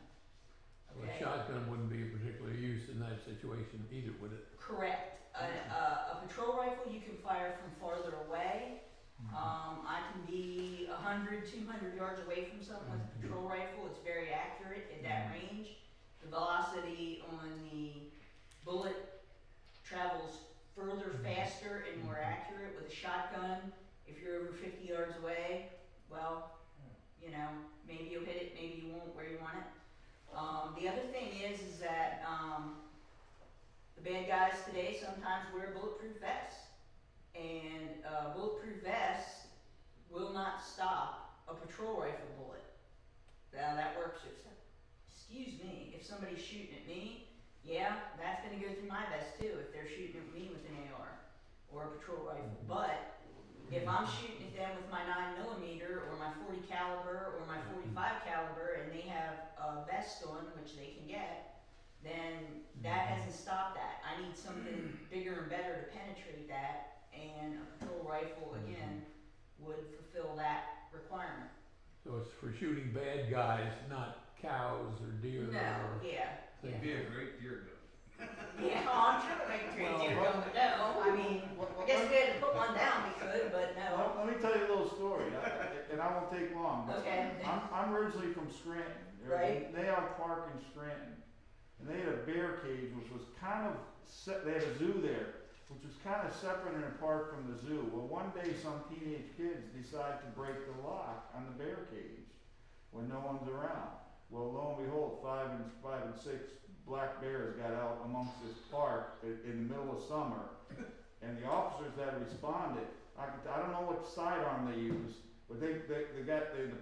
Well, Okay? a shotgun wouldn't be particularly used in that situation either, would it? Correct. A patrol rifle you can fire from farther away. I can be 100, 200 yards away from something with a patrol rifle. It's very accurate at that range. The velocity on the bullet travels further, faster, and more accurate. With a shotgun, if you're over 50 yards away, well, you know, maybe you'll hit it, maybe you won't where you want it. The other thing is that the bad guys today sometimes wear bulletproof vests. And a bulletproof vest will not stop a patrol rifle bullet. Now that works if somebody's shooting at me, yeah, that's gonna go through my vest too, if they're shooting at me with an AR or a patrol rifle. But if I'm shooting at them with my 9mm or my 40 caliber or my 45 caliber and they have a vest on, which they can get, then that hasn't stopped that. I need something bigger and better to penetrate that, and a patrol rifle, again, would fulfill that requirement. So it's for shooting bad guys, not cows or deer No, or... yeah. It'd be a great deer gun. Yeah, I'm sure it'll make a great deer gun, but no, I mean, What I guess if we had to put one down, we could, but no. Let me tell you a little story, and I won't take long. But Okay. I'm originally from Scranton. Right. They have a park in Scranton, and they had a bear cage, which was kind of they had a zoo there, which was kind of separate and apart from the zoo. Well, one day some teenage kids decide to break the lock on the bear cage when no one's around. Well, lo and behold, five and six black bears got out amongst this park in the middle of summer, and the officers that responded, I don't know what sidearm they used, but the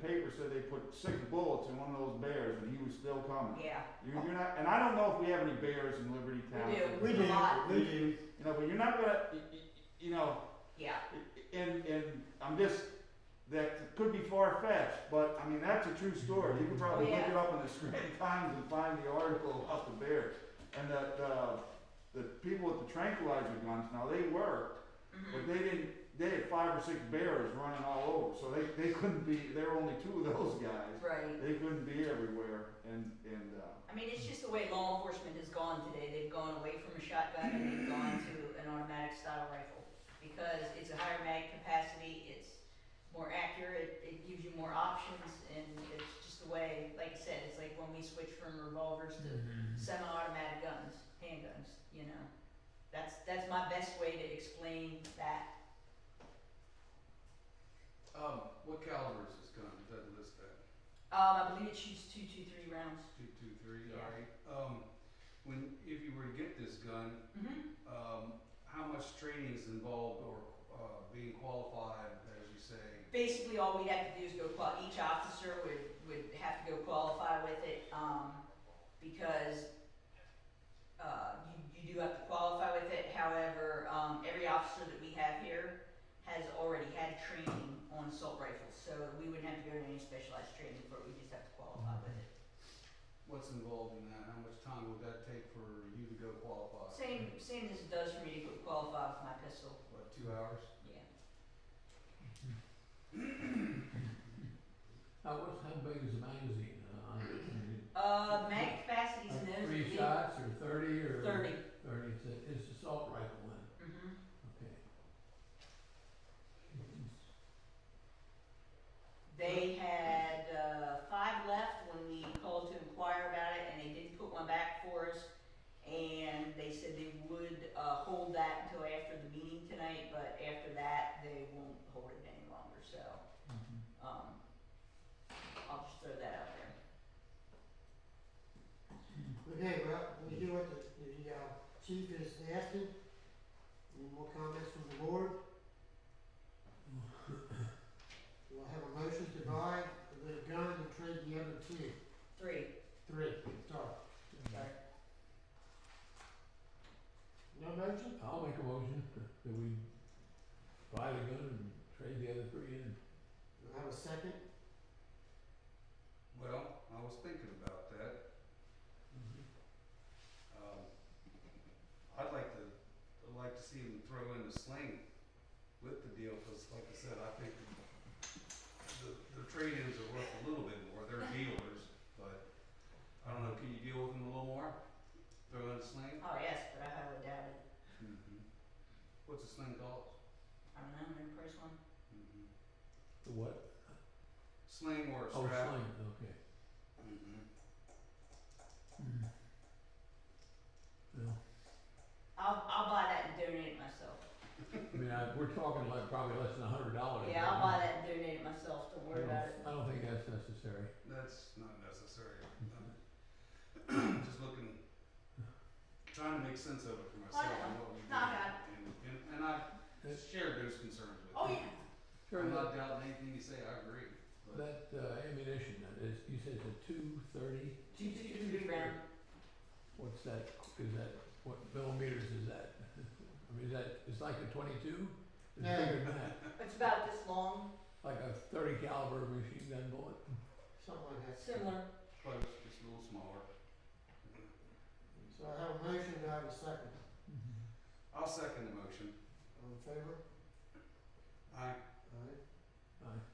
paper said they put 6 bullets in one of those bears, and he was still coming. Yeah. You're not, and I don't know if we have any bears in Liberty Township. We do, A lot. we do. You know, but you're not gonna, you know, Yeah. and I'm just, that could be far-fetched, but I mean, that's a true story. You could probably Oh, yeah. look it up in the Scranton Times and find the article about the bears. And the people with the tranquilizer guns, now they worked, but they had 5 or 6 bears running all over, so they couldn't be, there were only 2 of those guys. Right. They couldn't be everywhere, and I mean, it's just the way law enforcement has gone today. They've gone away from a shotgun and they've gone to an automatic style rifle because it's a higher mag capacity, it's more accurate, it gives you more options, and it's just the way, like I said, it's like when we switched from revolvers to semi-automatic guns, handguns, you know. That's my best way to explain that. What caliber is this gun? It doesn't list that. I believe it shoots 223 rounds. 223, Yeah. alright. If you were to get this gun, how much training is involved or being qualified, as you say? Basically, all we have to do is each officer would have to go qualify with it, because you do have to qualify with it. However, every officer that we have here has already had training on assault rifles, so we wouldn't have to go to any specialized training for it, we just have to qualify with it. What's involved in that? How much time would that take for you to go qualify? Same as it does for me to go qualify with my pistol. What, 2 hours? Yeah. How big is the magazine? Mag capacities in those. 3 shots or 30 or? 30. 30, it's assault rifle then, Mm-hmm. okay. They had 5 left when we called to inquire about it, and they didn't put one back for us. And they said they would hold that until after the meeting tonight, but after that, they won't hold it any longer. So I'll just throw that out there. Okay, well, we do what the chief is asking. Any more comments from the board? Do I have a motion to buy the gun and trade the other 2? 3. 3, sorry. Sorry. No motion? I'll make a motion that we buy the gun and trade the other 3 in. Do I have a second? Well, I was thinking about that. I'd like to see him throw in the sling with the deal, because like I said, I think the trade-ins are worth a little bit more. They're dealers, but I don't know, can you deal with them a little more? Throw in a sling? Oh yes, but I highly doubt it. What's a sling cost? I don't know, maybe price one. The what? Sling or a Oh, strap? sling, okay. Well, I'll buy that and donate it myself. I mean, we're talking like probably less than $100. Yeah, I'll buy that and donate it myself. Don't worry about it. I don't think that's necessary. That's not necessary. Just looking, trying to make sense of it for myself and what we do. No, I got And I share those concerns with you. Oh yeah. Sure, I'm not doubting anything you say, I agree. But that ammunition, you said it's a 230? 223 round. What's that, what millimeters is that? I mean, it's like a 22? It's Yeah. bigger than that, It's about this long, like a 30 caliber machine gun bullet. Something like that. similar. close, just a little smaller. So I have a motion, do I have a second? I'll second the motion. All in favor? Aye. Aye. Aye.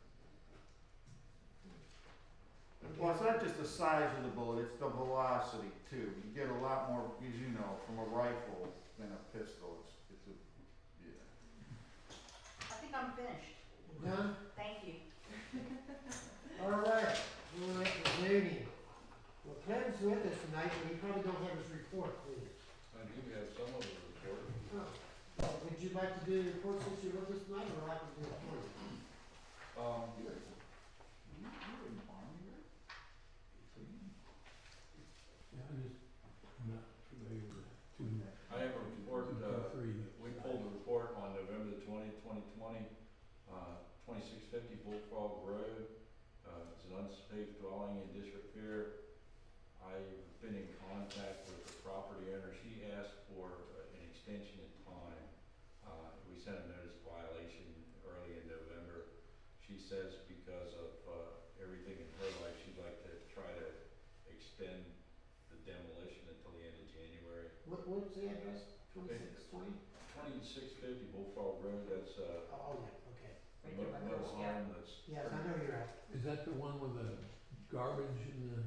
well, it's not just the size of the bullet; it's the velocity too. You get a lot more, as you know, from a rifle than a pistol. It's a yeah. think I'm finished. Done? Thank you. All right, we'll let the meeting. Well, Clinton's with us tonight, but we probably don't have his report, please. I do have some of the report. Would you like to do the report since you're with us tonight, or I can do it for you? Yeah, I'm just not familiar with that. Two, I have a report, three. we pulled the report on November the 20th, 2020, 2650 Bullfrog Road. It's an unsafe dwelling in disrepair. I've been in contact with the property owner. She asked for an extension in time. We sent a notice of violation early in November. She says because of everything in her life, she'd like to try to extend the demolition until the end of January. What's the address? 2620? 2650 Bullfrog Road, that's Oh, yeah, okay. a Right there by Girl mobile Scout. home that's. Yes, I know you're at. Is that the one with the garbage and the?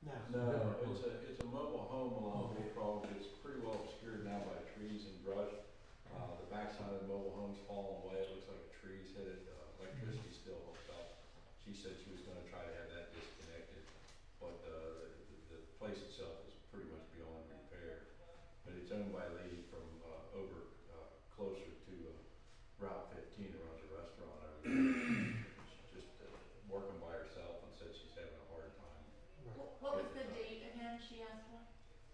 No. No, it's a mobile home along Bullfrog. It's pretty well obscured now by trees and brush. The backside of the mobile home's fallen away. It looks like a tree's hit it. Electricity still hooked up. She said she was gonna try to have that disconnected, but the place itself is pretty much beyond repair. But it's owned by a lady from over closer to Route 15 who runs a restaurant over there. She's just working by herself and said she's having a hard time. What was the date again she asked for?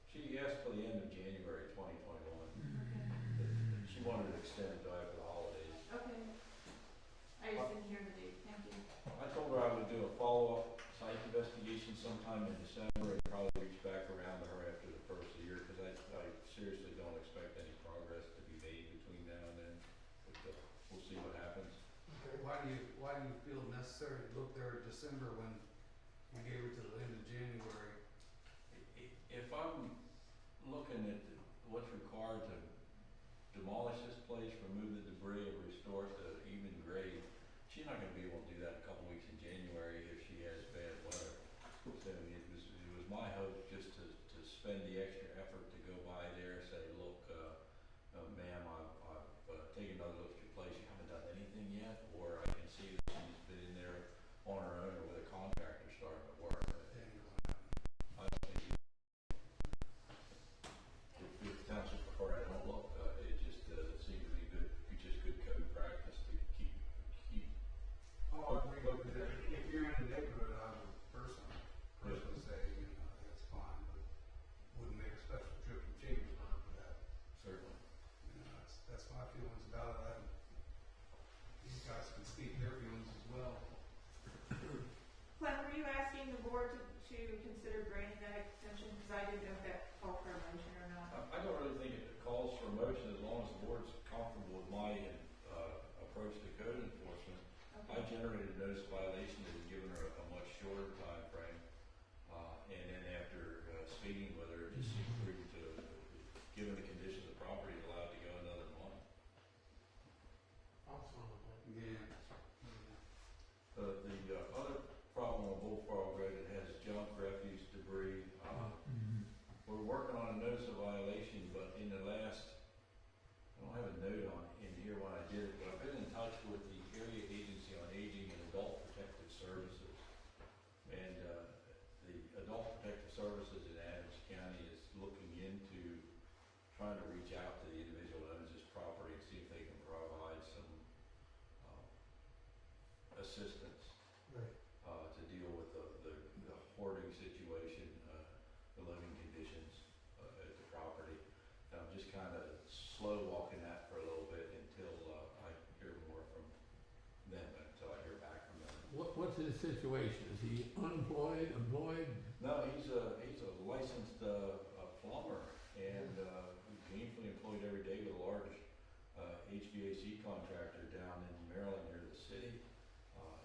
She asked for the end of January 2021. Okay. She wanted to extend it till after the holidays. Okay. I just didn't hear the date, thank you. I told her I would do a follow-up site investigation sometime in December and probably reach back around to her after the first of the year, because I seriously don't expect any progress to be made between now and then. But we'll see what happens. Okay, why do you feel necessary to look there in December when we gave it to the end of January? If I'm looking at what's required to demolish this place, remove the debris, and restore it to even grade, she's not gonna be able to do that a couple weeks in January if she has bad weather. So it was my hope just to spend the extra effort to go by there, say, look, ma'am, I've taken another look at your place, you haven't done anything yet, or I can see that she's been in there on her own or with a contractor starting to work. I don't think if township prefer I don't look, it just seems to be good, just good code practice to keep. Oh, I agree with that. If you're in a neighborhood, I would personally say, that's fine, but wouldn't make a special trip to Chambersburg for that. Certainly. That's my feelings about it. These guys can speak their feelings as well. Clem, were you asking the board to consider granting that extension? Because I didn't know if that called for a motion or not. I don't really think it calls for a motion as long as the board's comfortable with my approach to code enforcement. I generated a notice of violation that had given her a much shorter time frame, and then after speaking with her, just agreed to, given the condition of the property, allowed to go another month. Yeah. The other problem on Bullfrog Road, it has junk, refuse, debris. We're working on a notice of violation, but in the last, I don't have a note on in here when I did it, but I've been in touch with the Area Agency on Aging and Adult Protective Services. And the Adult Protective Services in Adams County is looking into trying to reach out to the individual that owns this property and see if they can provide some assistance to deal with the hoarding situation, the living conditions at the property. And I'm just kind of slow walking that for a little bit until I hear more from them, until I hear back from them. What's his situation? Is he unemployed, employed? No, he's a licensed plumber and gainfully employed every day with a large HVAC contractor down in Maryland near the city.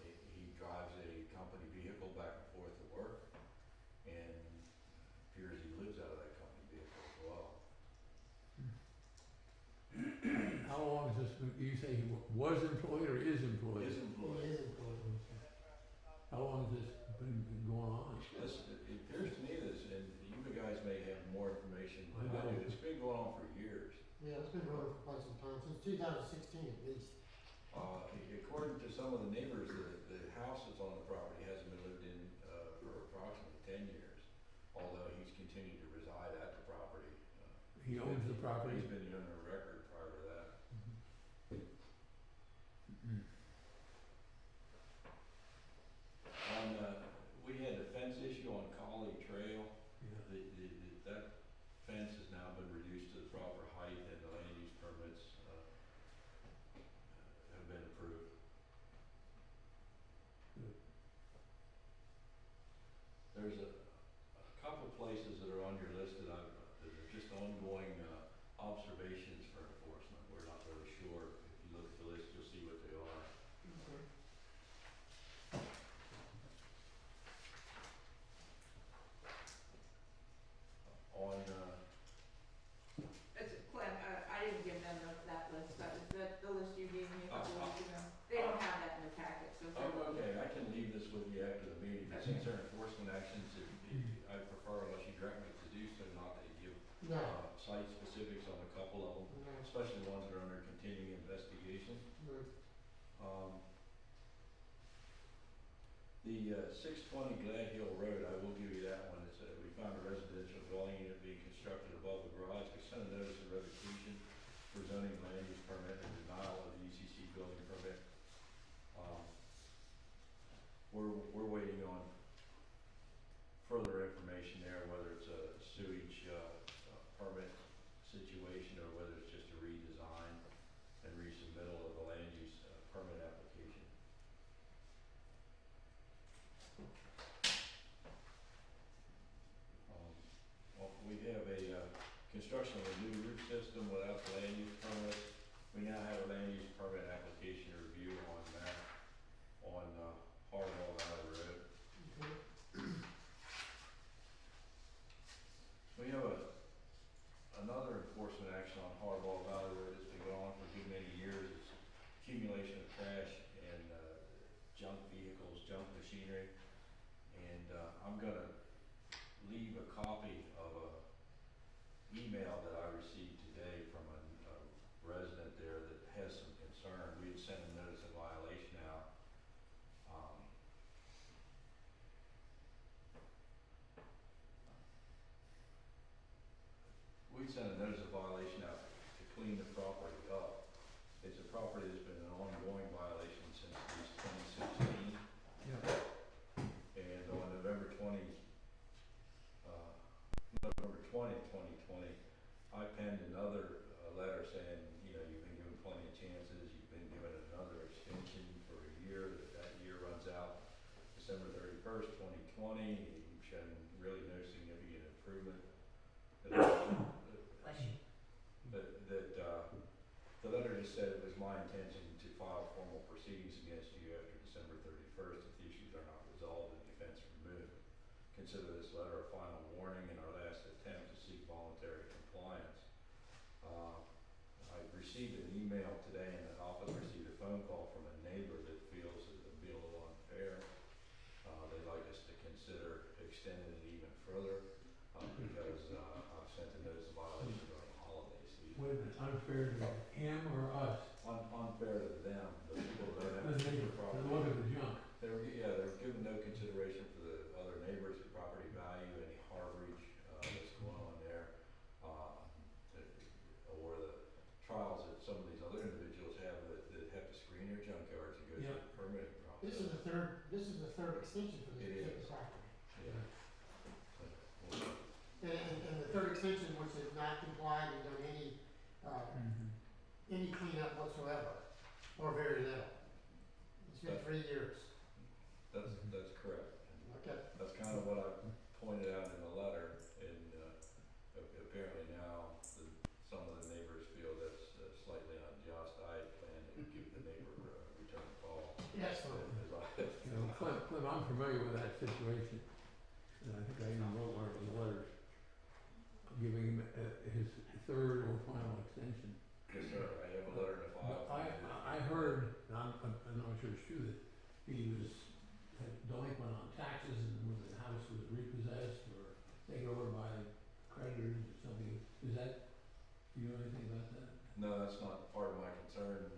He drives a company vehicle back and forth to work, and appears he lives out of that company vehicle as well. How long is this, you say he was employed or is employed? Is employed. How long has this been going on? It appears to me that, and you guys may have more information than I do, it's been going on for years. Yeah, it's been going for quite some time, since 2016 at least. According to some of the neighbors, the house that's on the property hasn't been lived in, for approximately 10 years, although he's continued to reside at the property. He owns the property. He's been the owner of record prior to that. Mm. We had a fence issue on Collie Trail. Yeah. That fence has now been reduced to the proper height, and the land use permits have been approved. Good. There's a couple places that are on your list that are just ongoing observations for enforcement. We're not really sure. If you look at the list, you'll see what they are. On It's Clem, I didn't give them that list, that was the list you gave me a couple weeks ago. They don't have that in the packet, so. okay, I can leave this with you after the meeting, but since they're enforcement actions, I prefer, unless you direct me to do so, not to give No. site specifics on a couple of them, No. especially ones that are under continuing investigation. Right. The 620 Glad Hill Road, I will give you that one. It's we found a residential dwelling unit being constructed above the garage. We sent a notice of revocation for zoning land use permit and denial of the UCC building permit. We're waiting on further information there, whether it's a sewage permit situation or whether it's just a redesign and resubmittal of the land use permit application. We have a construction of a new roof system without the land use permit. We now have a land use permit application review on that on Hardwell Valley Road. We have another enforcement action on Hardwell Valley Road that's been going on for a good many years. It's accumulation of trash and junk vehicles, junk machinery. And I'm gonna leave a copy of a email that I received today from a resident there that has some concern. We had sent a notice of violation out. We sent a notice of violation out to clean the property up. It's a property that's been an ongoing violation since at least 2016. Yeah. And on November 20, 2020, I penned another letter saying, you know, you've been given plenty of chances, you've been given another extension for a year, that year runs out December 31st, 2020, you've shown really no significant improvement. Bless you. The letter just said it was my intention to file formal proceedings against you after December 31st if the issues are not resolved and defense removed. Consider this letter a final warning in our last attempt to seek voluntary compliance. I received an email today and the office received a phone call from a neighbor that feels it would be a little unfair. They'd like us to consider extending it even further because I've sent a notice of violation during the holiday season. Wait a minute, unfair to him or us? Unfair to them, the people that don't The have neighbor, the property. the look of the junk. They were given no consideration for the other neighbors, the property value, any harborage that's going on there, or the trials that some of these other individuals have that have to screen their junkyards and go through the permitting process. This is the third extension for this It particular is. property. Yeah. And the third extension, which has not complied and done any cleanup whatsoever, or very little. It's been 3 years. That's correct. Okay. That's kind of what I pointed out in the letter, and apparently now some of the neighbors feel that's slightly unjust. I plan to give the neighbor a return call. Yes, sir. You know, Clem, I'm familiar with that situation. And I think I even wrote one of his letters, giving him his third or final extension. Yes, sir. I have a letter in the file. But I heard, and I'm not sure it's true, that he was delinquent on taxes and when the house was repossessed or taken over by creditors or something. Is that, do you know anything about that? No, that's not part of my concern.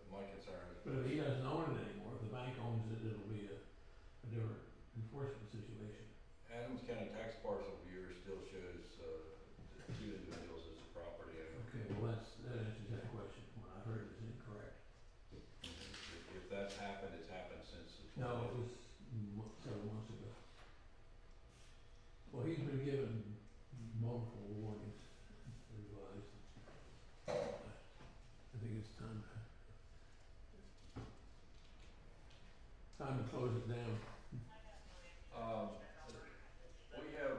My concern is But if he doesn't own it anymore, if the bank owns it, it'll be a different enforcement situation. Adams County tax parcel viewer still shows, the two individuals as the property owner. Okay, well, that answers that question. What I heard is incorrect. If that's happened, it's happened since the. No, it was several months ago. Well, he's been given multiple warnings, revised. I think it's time to close it down. We have,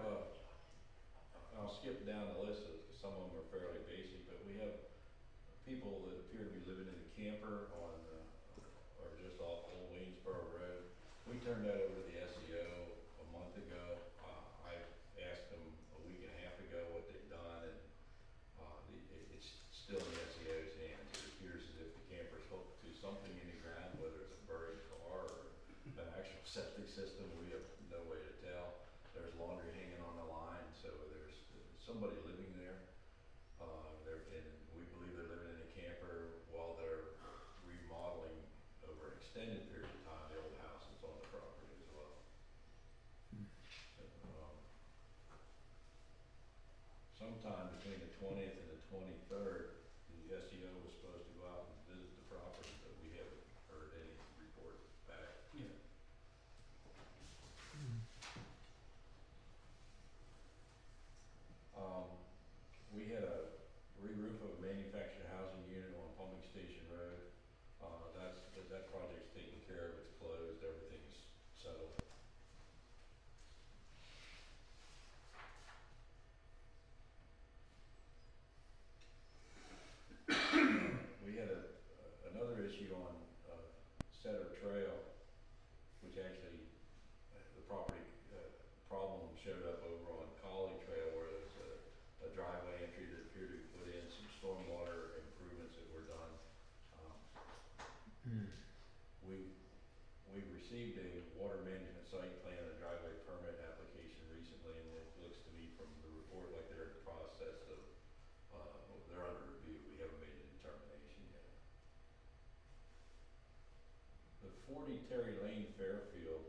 I'll skip down the list, some of them are fairly basic, but we have people that appear to be living in a camper on, or just off Old Waynesboro Road. We turned that over to the SEO a month ago. I asked them a week and a half ago what they've done, and, it's still in the SEO's hands. It appears as if the camper's hooked to something in the ground, whether it's a buried car or an actual septic system. We have no way to tell. There's laundry hanging on the line, so there's somebody living there. And we believe they're living in a camper while they're remodeling over an extended period of time the old house that's on the property as well. Sometime between the 20th and the 23rd, the SEO was supposed to go out and visit the property, but we haven't heard any report back yet. We had a re-roof of a manufactured housing unit on Pumping Station Road. That project's taken care of, it's closed, everything's settled. We had another issue on Setter Trail, which actually, the property problem showed up over on Collie Trail where there's a driveway entry that appeared to be put in, some stormwater improvements that were done. We received a water management site plan and driveway permit application recently, and it looks to me from the report like they're in the process of, they're under review. We haven't made a determination yet. The 40 Terry Lane, Fairfield,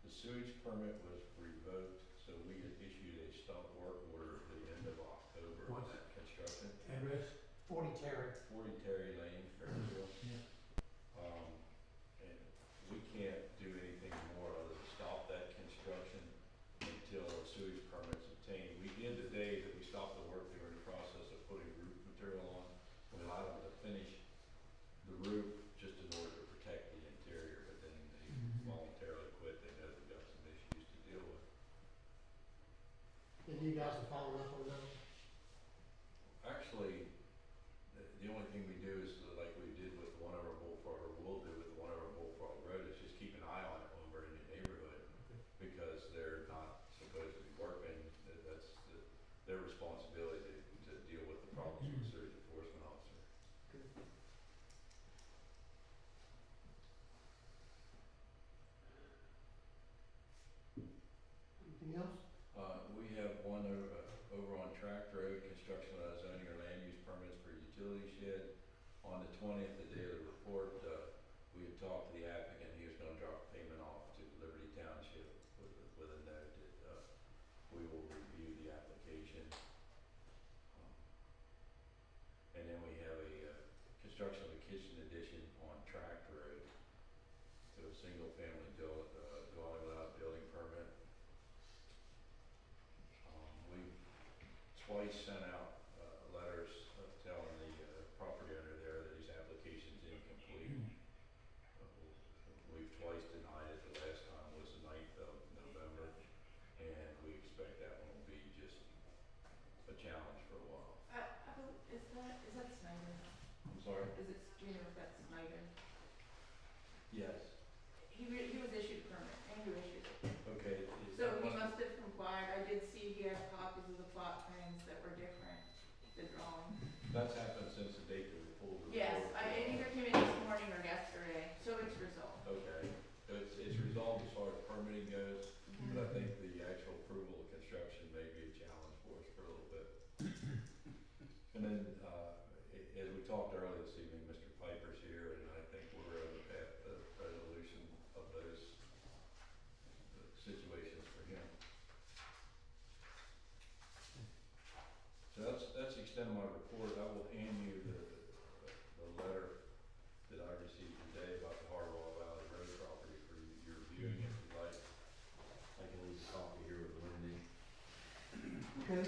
the sewage permit was revoked, so we had issued a stop work order at the end of October on What's that construction. address? 40 Terry. 40 Terry Lane, Fairfield. Yeah. And we can't do anything more other than stop that construction until a sewage permit's obtained. We did the day that we stopped the work, they were in the process of putting roof material on. We allowed them to finish the roof just in order to protect the interior, but then they voluntarily quit. They know they've got some issues to deal with. And you guys are following up on that? Actually, the only thing we do is like we did with one of our bullfrog, or will do with one of our bullfrog road, is just keep an eye on it when we're in the neighborhood, because they're not supposed to be working. That's their responsibility to deal with the problems with the sewage enforcement officer. Anything else? We have one over on Tract Road, construction without zoning or land use permits for utility shed. On the 20th, the day of the report, we had talked to the applicant. He was gonna drop payment off to Liberty Township with a note that, we will review the application. And then we have a, construction of a kitchen addition on Tract Road to a single family dwelling without a building permit. We twice sent out letters telling the property owner there that his application's incomplete. We've twice denied it. The last time was the 9th of November, and we expect that one will be just a challenge for a while. Is that Snyder? I'm sorry? Do you know if that's Snyder? Yes. He was issued a permit, Andrew issued it. Okay. So he must have complied. I did see he had copies of the plot plans that were different, the drawing. That's happened since the date that we pulled the report. Yes, it either came in this morning or yesterday, so it's resolved. Okay, so it's resolved as far as permitting goes, but I think the actual approval of construction may be a challenge for us for a little bit. And then, as we talked earlier this evening, Mr. Piper's here, and I think we're in a Okay.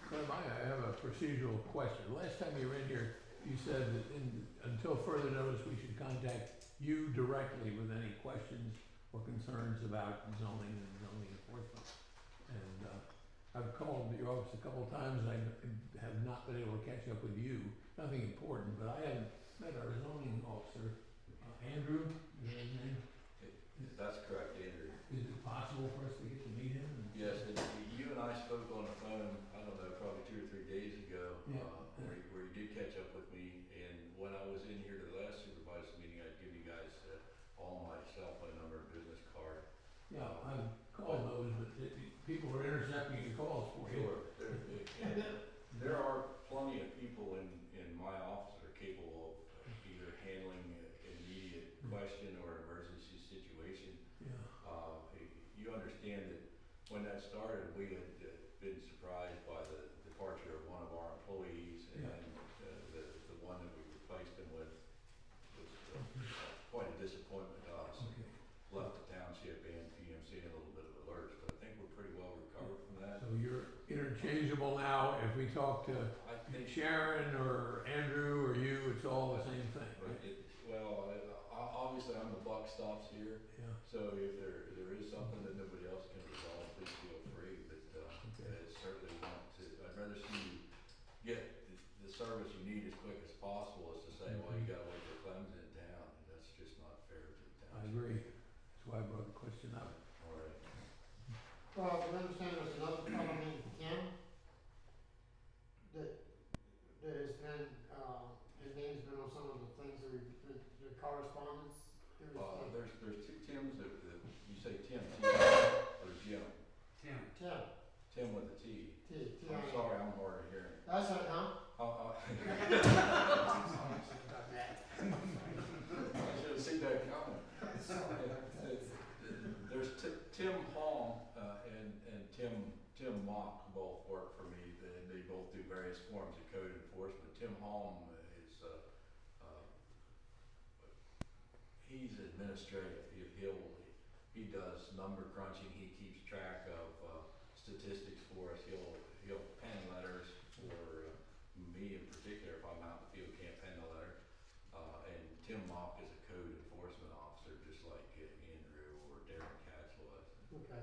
Clem, I have a procedural question. Last time you were in here, you said that until further notice, we should contact you directly with any questions or concerns about zoning and zoning enforcement. And I've called your office a couple of times, and I have not been able to catch up with you. Nothing important, but I haven't met our zoning officer, Andrew, is that his name? That's correct, Andrew. Is it possible for us to get to meet him? Yes, and you and I spoke on the phone, I don't know, probably 2 or 3 days ago, Yeah. where you did catch up with me. And when I was in here to the last supervisors meeting, I'd give you guys all my cell phone number and business card. Yeah, I've called those, but people are intercepting your calls for you. Sure, there are plenty of people in my office that are capable of either handling an immediate question or emergency situation. Yeah. You understand that when that started, we had been surprised by the departure of one of our employees, and Yeah. then the one that we replaced him with was quite a disappointment to us. Okay. Left the township and PMC in a little bit of a lurch, but I think we're pretty well recovered from that. So you're interchangeable now. If we talk to I think Sharon or Andrew or you, it's all the same thing, right? Obviously, I'm the buck stops here, Yeah. so if there is something that nobody else can resolve, please feel free, but it's certainly want to, I'd rather see you get the service you need as quick as possible as to say, well, you gotta wait for Clem's in town, and that's just not fair to the town. I agree. That's why I brought the question up. All right. Well, we understand there's another fellow named Tim that has been, his name's been on some of the things that the correspondence. There's 2 Tims that you say Tim, or Jim? Tim. Tim with a T. I'm sorry, I'm hard of hearing. That's it, huh? I should have seen that coming. There's Tim Hong and Tim Mock both work for me. They both do various forms of code enforcement. Tim Hong is he's administrative. He does number crunching. He keeps track of statistics for us. He'll pen letters for me in particular if I'm out in the field, can't pen a letter. And Tim Mock is a code enforcement officer, just like Andrew or Darren Katz was. Okay.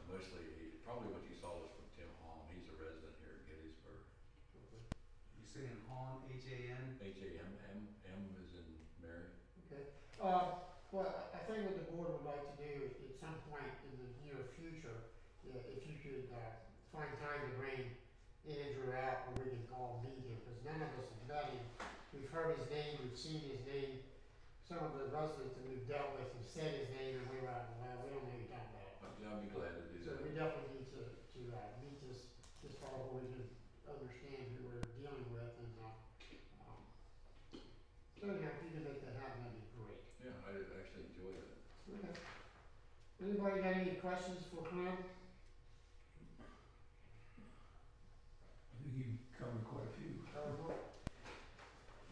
Mostly, probably what you saw was from Tim Hong. He's a resident here in Gettysburg. You saying Han, H-A-N? H-A-M-M, M is in Mary. Okay. Well, I think what the board would like to do at some point in the near future, if you could find time to bring Andrew out where we can all meet him, because none of us have met him. We've heard his name, we've seen his name. Some of the residents that we've dealt with have said his name, and we were like, well, we don't know who you're talking about. I'll be glad to do So that. we definitely need to meet this fellow where we can understand who we're dealing with, and so anyhow, if you can make that happen, that'd be great. Yeah, I actually enjoy that. Okay. Anybody got any questions for Clem? I think you covered quite a few.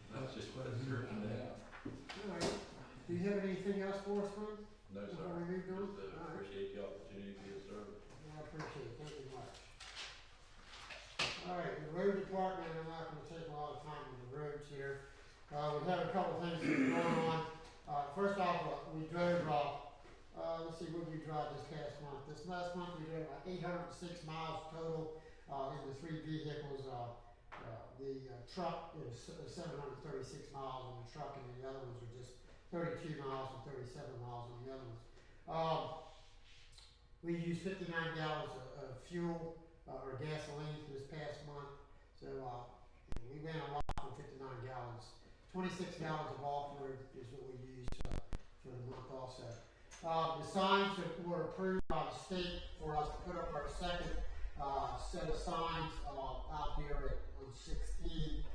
That's just what it's certain to have. All right. Do you have anything else for us, Clem? No, sir. Before we move on? Just All right. appreciate the opportunity to be of service. I appreciate it, thank you much. All right, the road department, I'm not gonna take a lot of time on the roads here. We have a couple things that are going on. First off, we drove, let's see, what did we drive this past month? This last month, we drove 806 miles total, in the 3 vehicles. The truck is 736 miles on the truck, and the other ones are just 32 miles and 37 miles on the other ones. We used 59 gallons of fuel, or gasoline this past month, so we ran a lot for 59 gallons. 26 gallons of off-road is what we used for the month also. The signs that were approved by the state for us to put up our second set of signs out here on 16,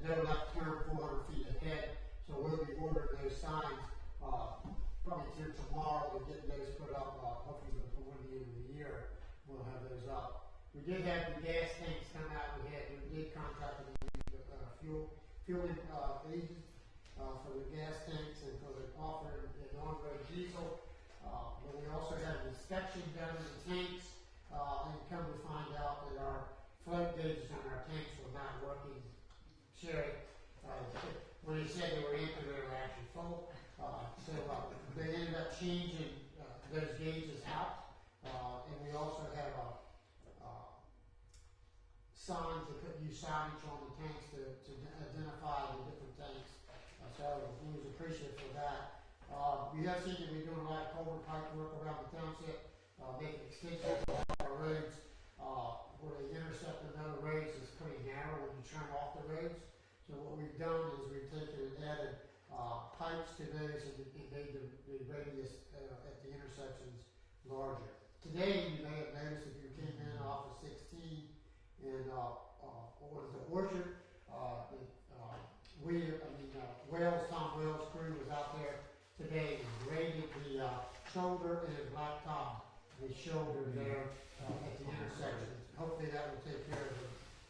no left turn 400 feet ahead. So we'll be ordering those signs probably through tomorrow and getting those put up. Hopefully before the end of the year, we'll have those up. We did have the gas tanks come out. We did contract with fueling agents for the gas tanks and for the off-road and on-road diesel. But we also have inspection done in the tanks, and come to find changing, those gauges out. And we also have signs that put new signage on the tanks to identify the different tanks. So we was appreciative for that. We have seen that we're doing a lot of culvert pipe work around the township, making extensions of our roads, where they intersect another roads is pretty narrow when you turn off the roads. So what we've done is we've taken and added pipes to those and made the radius at the intersections larger. Today, you may have noticed if you came in off of 16 and over the Orchard, Tom Wales' crew was out there today and graded the shoulder and the blacktop, the shoulder there at the intersections. Hopefully that will take care of the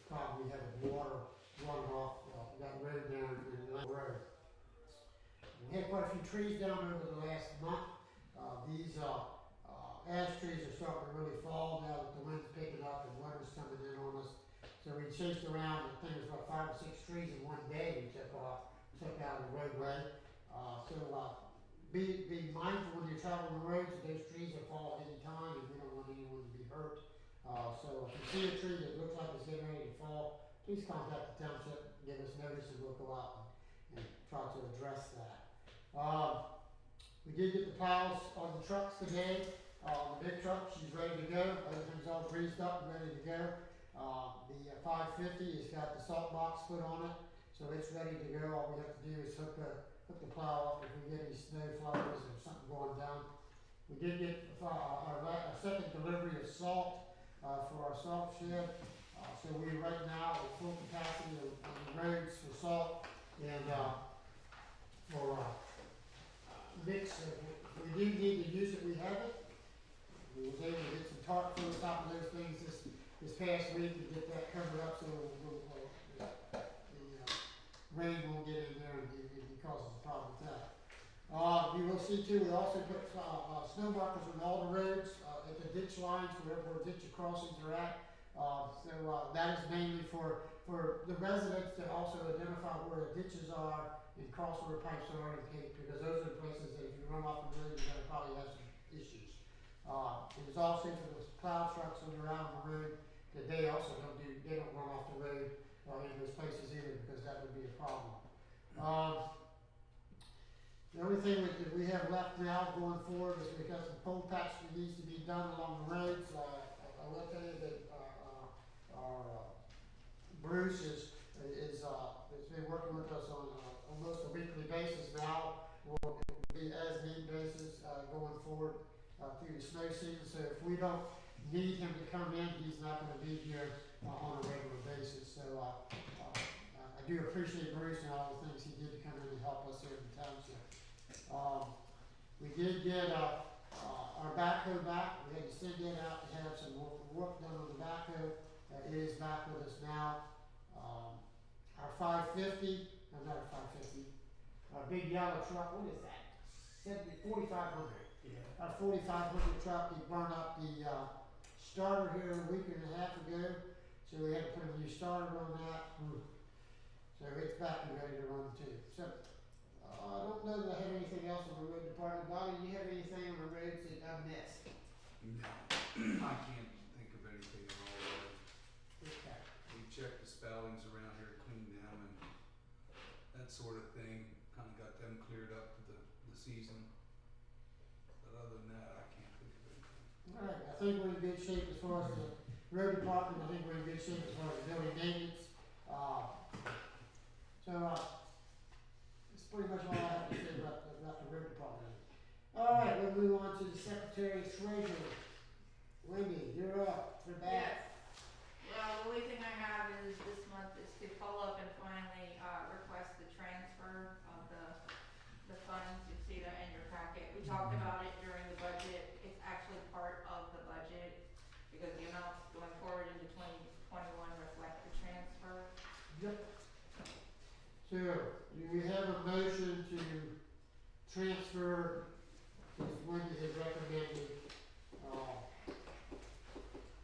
problem we have with water running off that road down in the road. We had quite a few trees down over the last month. These ash trees are starting to really fall now that the wind's picking up and winter's coming in on us. So we chased around, I think it was about 5 or 6 trees in one day we took out of the roadway. Be mindful when you travel on the roads that those trees will fall at any time and we don't want anyone to be hurt. So if you see a tree that looks like it's getting ready to fall, please contact the township, give us notice, and we'll go out and try to address that. We did get the plows on the trucks today. The big truck, she's ready to go. Everything's all greased up and ready to go. The 550 has got the salt box put on it, so it's ready to go. All we have to do is hook the plow up if we get any snow flowers or something going down. We did get our second delivery of salt for our salt shed. So we right now at full capacity on the roads for salt and for mix. If we do need to use it, we have it. We was able to get some tarp on top of those things this past week to get that covered up so the rain won't get in there and causes a problem with that. You will see too, we also put snow markers on all the roads at the ditch lines where ditch crossings are at. So that is mainly for the residents to also identify where the ditches are and cross where pipes are, because those are the places that if you run off the road, you're going to probably have some issues. It is also for the plow trucks when they're out on the road that they also they don't run off the road in those places either, because that would be a problem. The only thing that we have left now going forward is we've got some pole patch that needs to be done along the roads. I will tell you that our Bruce has been working with us on almost a weekly basis now. Will be as need basis going forward through the snow season. So if we don't need him to come in, he's not going to be here on a regular basis. So I do appreciate Bruce and all the things he did to come in and help us here in the township. We did get our backhoe back. We had to send it out to have some work done on the backhoe. It is back with us now. Our 550, not our 550, our big yellow truck, what is that? 4,500. Yeah. Our 4,500 truck, he burned up the starter here a week and a half ago, so we had to put a new starter on that. So it's back and ready to run too. So I don't know that I have anything else on the road department. Bobby, do you have anything on the roads that I missed? No, I can't think of anything at all. Okay. We checked the spellings around here, cleaned them, and that sort of thing. Kind of got them cleared up for the season. But other than that, I can't think of anything. All right, I think we're in good shape as far as the road department. I think we're in good shape as far as building maintenance. That's pretty much all I have to say about the road department. All right, we'll move on to the secretary treasurer. Wendy, you're up for that. Well, the only thing I have is this month is to follow up and finally request the transfer of the funds. You see that in your packet. We talked about it during the budget. It's actually part of the budget because the amounts going forward into 2021 reflect the transfer. Yep. So, do we have a motion to transfer, as Wendy has recommended,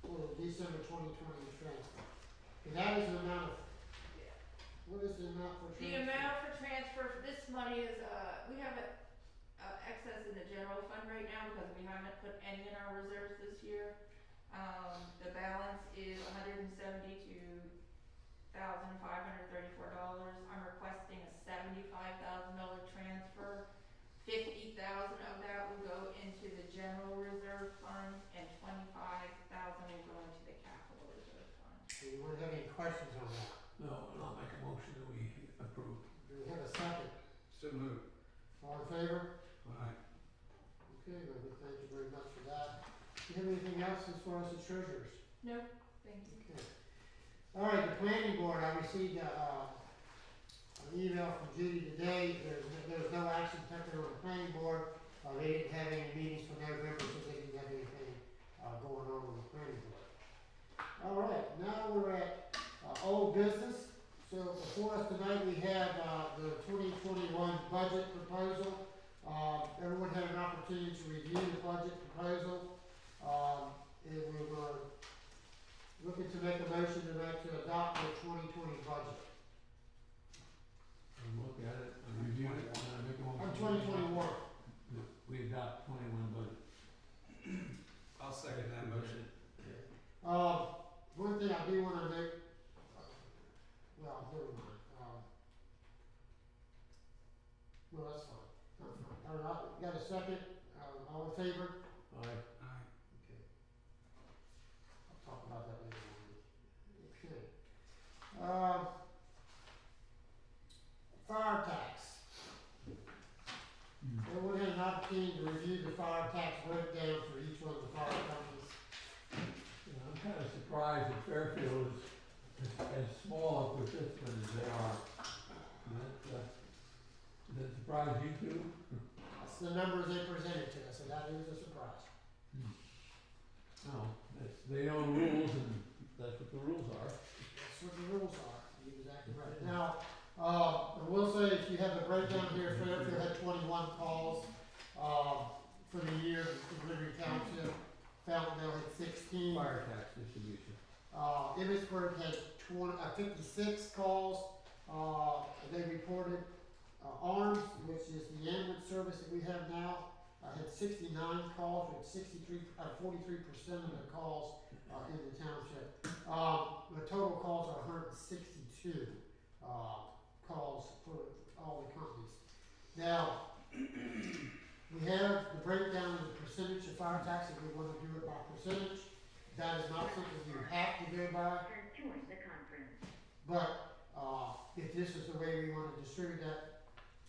for the December 2020 transfer? And that is an amount of, what is the amount for transfer? The amount for transfer for this money is, we have an excess in the general fund right now because we haven't put any in our reserves this year. The balance is $172,534. I'm requesting a $75,000 transfer. 50,000 of that will go into the general reserve fund and 25,000 will go into the capital reserve fund. Do you want to have any questions on that? No, and I'll make a motion that we approve. Do we have a second? So moved. All in favor? Aye. Okay, Linda, thank you very much for that. Do you have anything else as far as the treasurers? No, thank you. Okay. All right, the planning board, I received an email from Judy today. There's no action taken on the planning board. They didn't have any meetings for November, so they didn't have anything going on with the planning board. All right, now we're at old business. So before us tonight, we have the 2021 budget proposal. Everyone had an opportunity to review the budget proposal. And we were looking to make a motion tonight to adopt the 2020 budget. And look at it, and review it, and I make a motion. On 2021. We adopt 21 budget. I'll second that motion. One thing I do want to make, well, never mind. No, that's fine. That's fine. All right, got a second? All in favor? Aye. Aye. Okay. I'll talk about that later on. Okay. Fire tax. Everyone had an opportunity to review the fire tax breakdown for each one of the fire companies. Yeah, I'm kind of surprised that Fairfield is as small a participant as they are. Does that surprise you too? That's the numbers they presented to us, and that is a surprise. No, they know rules, and that's what the rules are. That's what the rules are. You're exactly right. Now, I will say, if you have the breakdown here, Fairfield had 21 calls for the year in Liberty Township. Fountaindale had 16. Fire tax distribution. Emmitsburg had 56 calls. They reported. Arms, which is the ambulance service that we have now, had 69 calls, with 43% of the calls in the township. The total calls are 162 calls for all the companies. Now, we have the breakdown of the percentage of fire tax if we want to do it by percentage. That is not something you have to go by. Join the conference. But if this is the way we want to distribute that,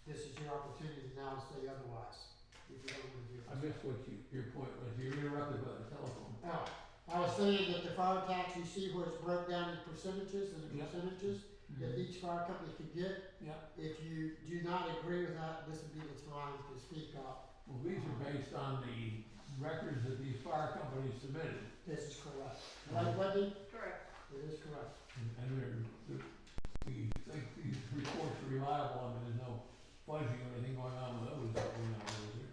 this is your opportunity now to say otherwise. If you don't want to do it. I missed what your point was. You were interrupted by the telephone. Oh, I was saying that the fire tax, you see where it's broke down in percentages and the Yep. percentages that each fire company could get. Yeah. If you do not agree with that, this would be the time to speak up. Well, these are based on the records that these fire companies submitted. This is correct. Right, Wendy? Correct. It is correct. And we think these reports are reliable, and there's no fudging or anything going on with those that we know, is there?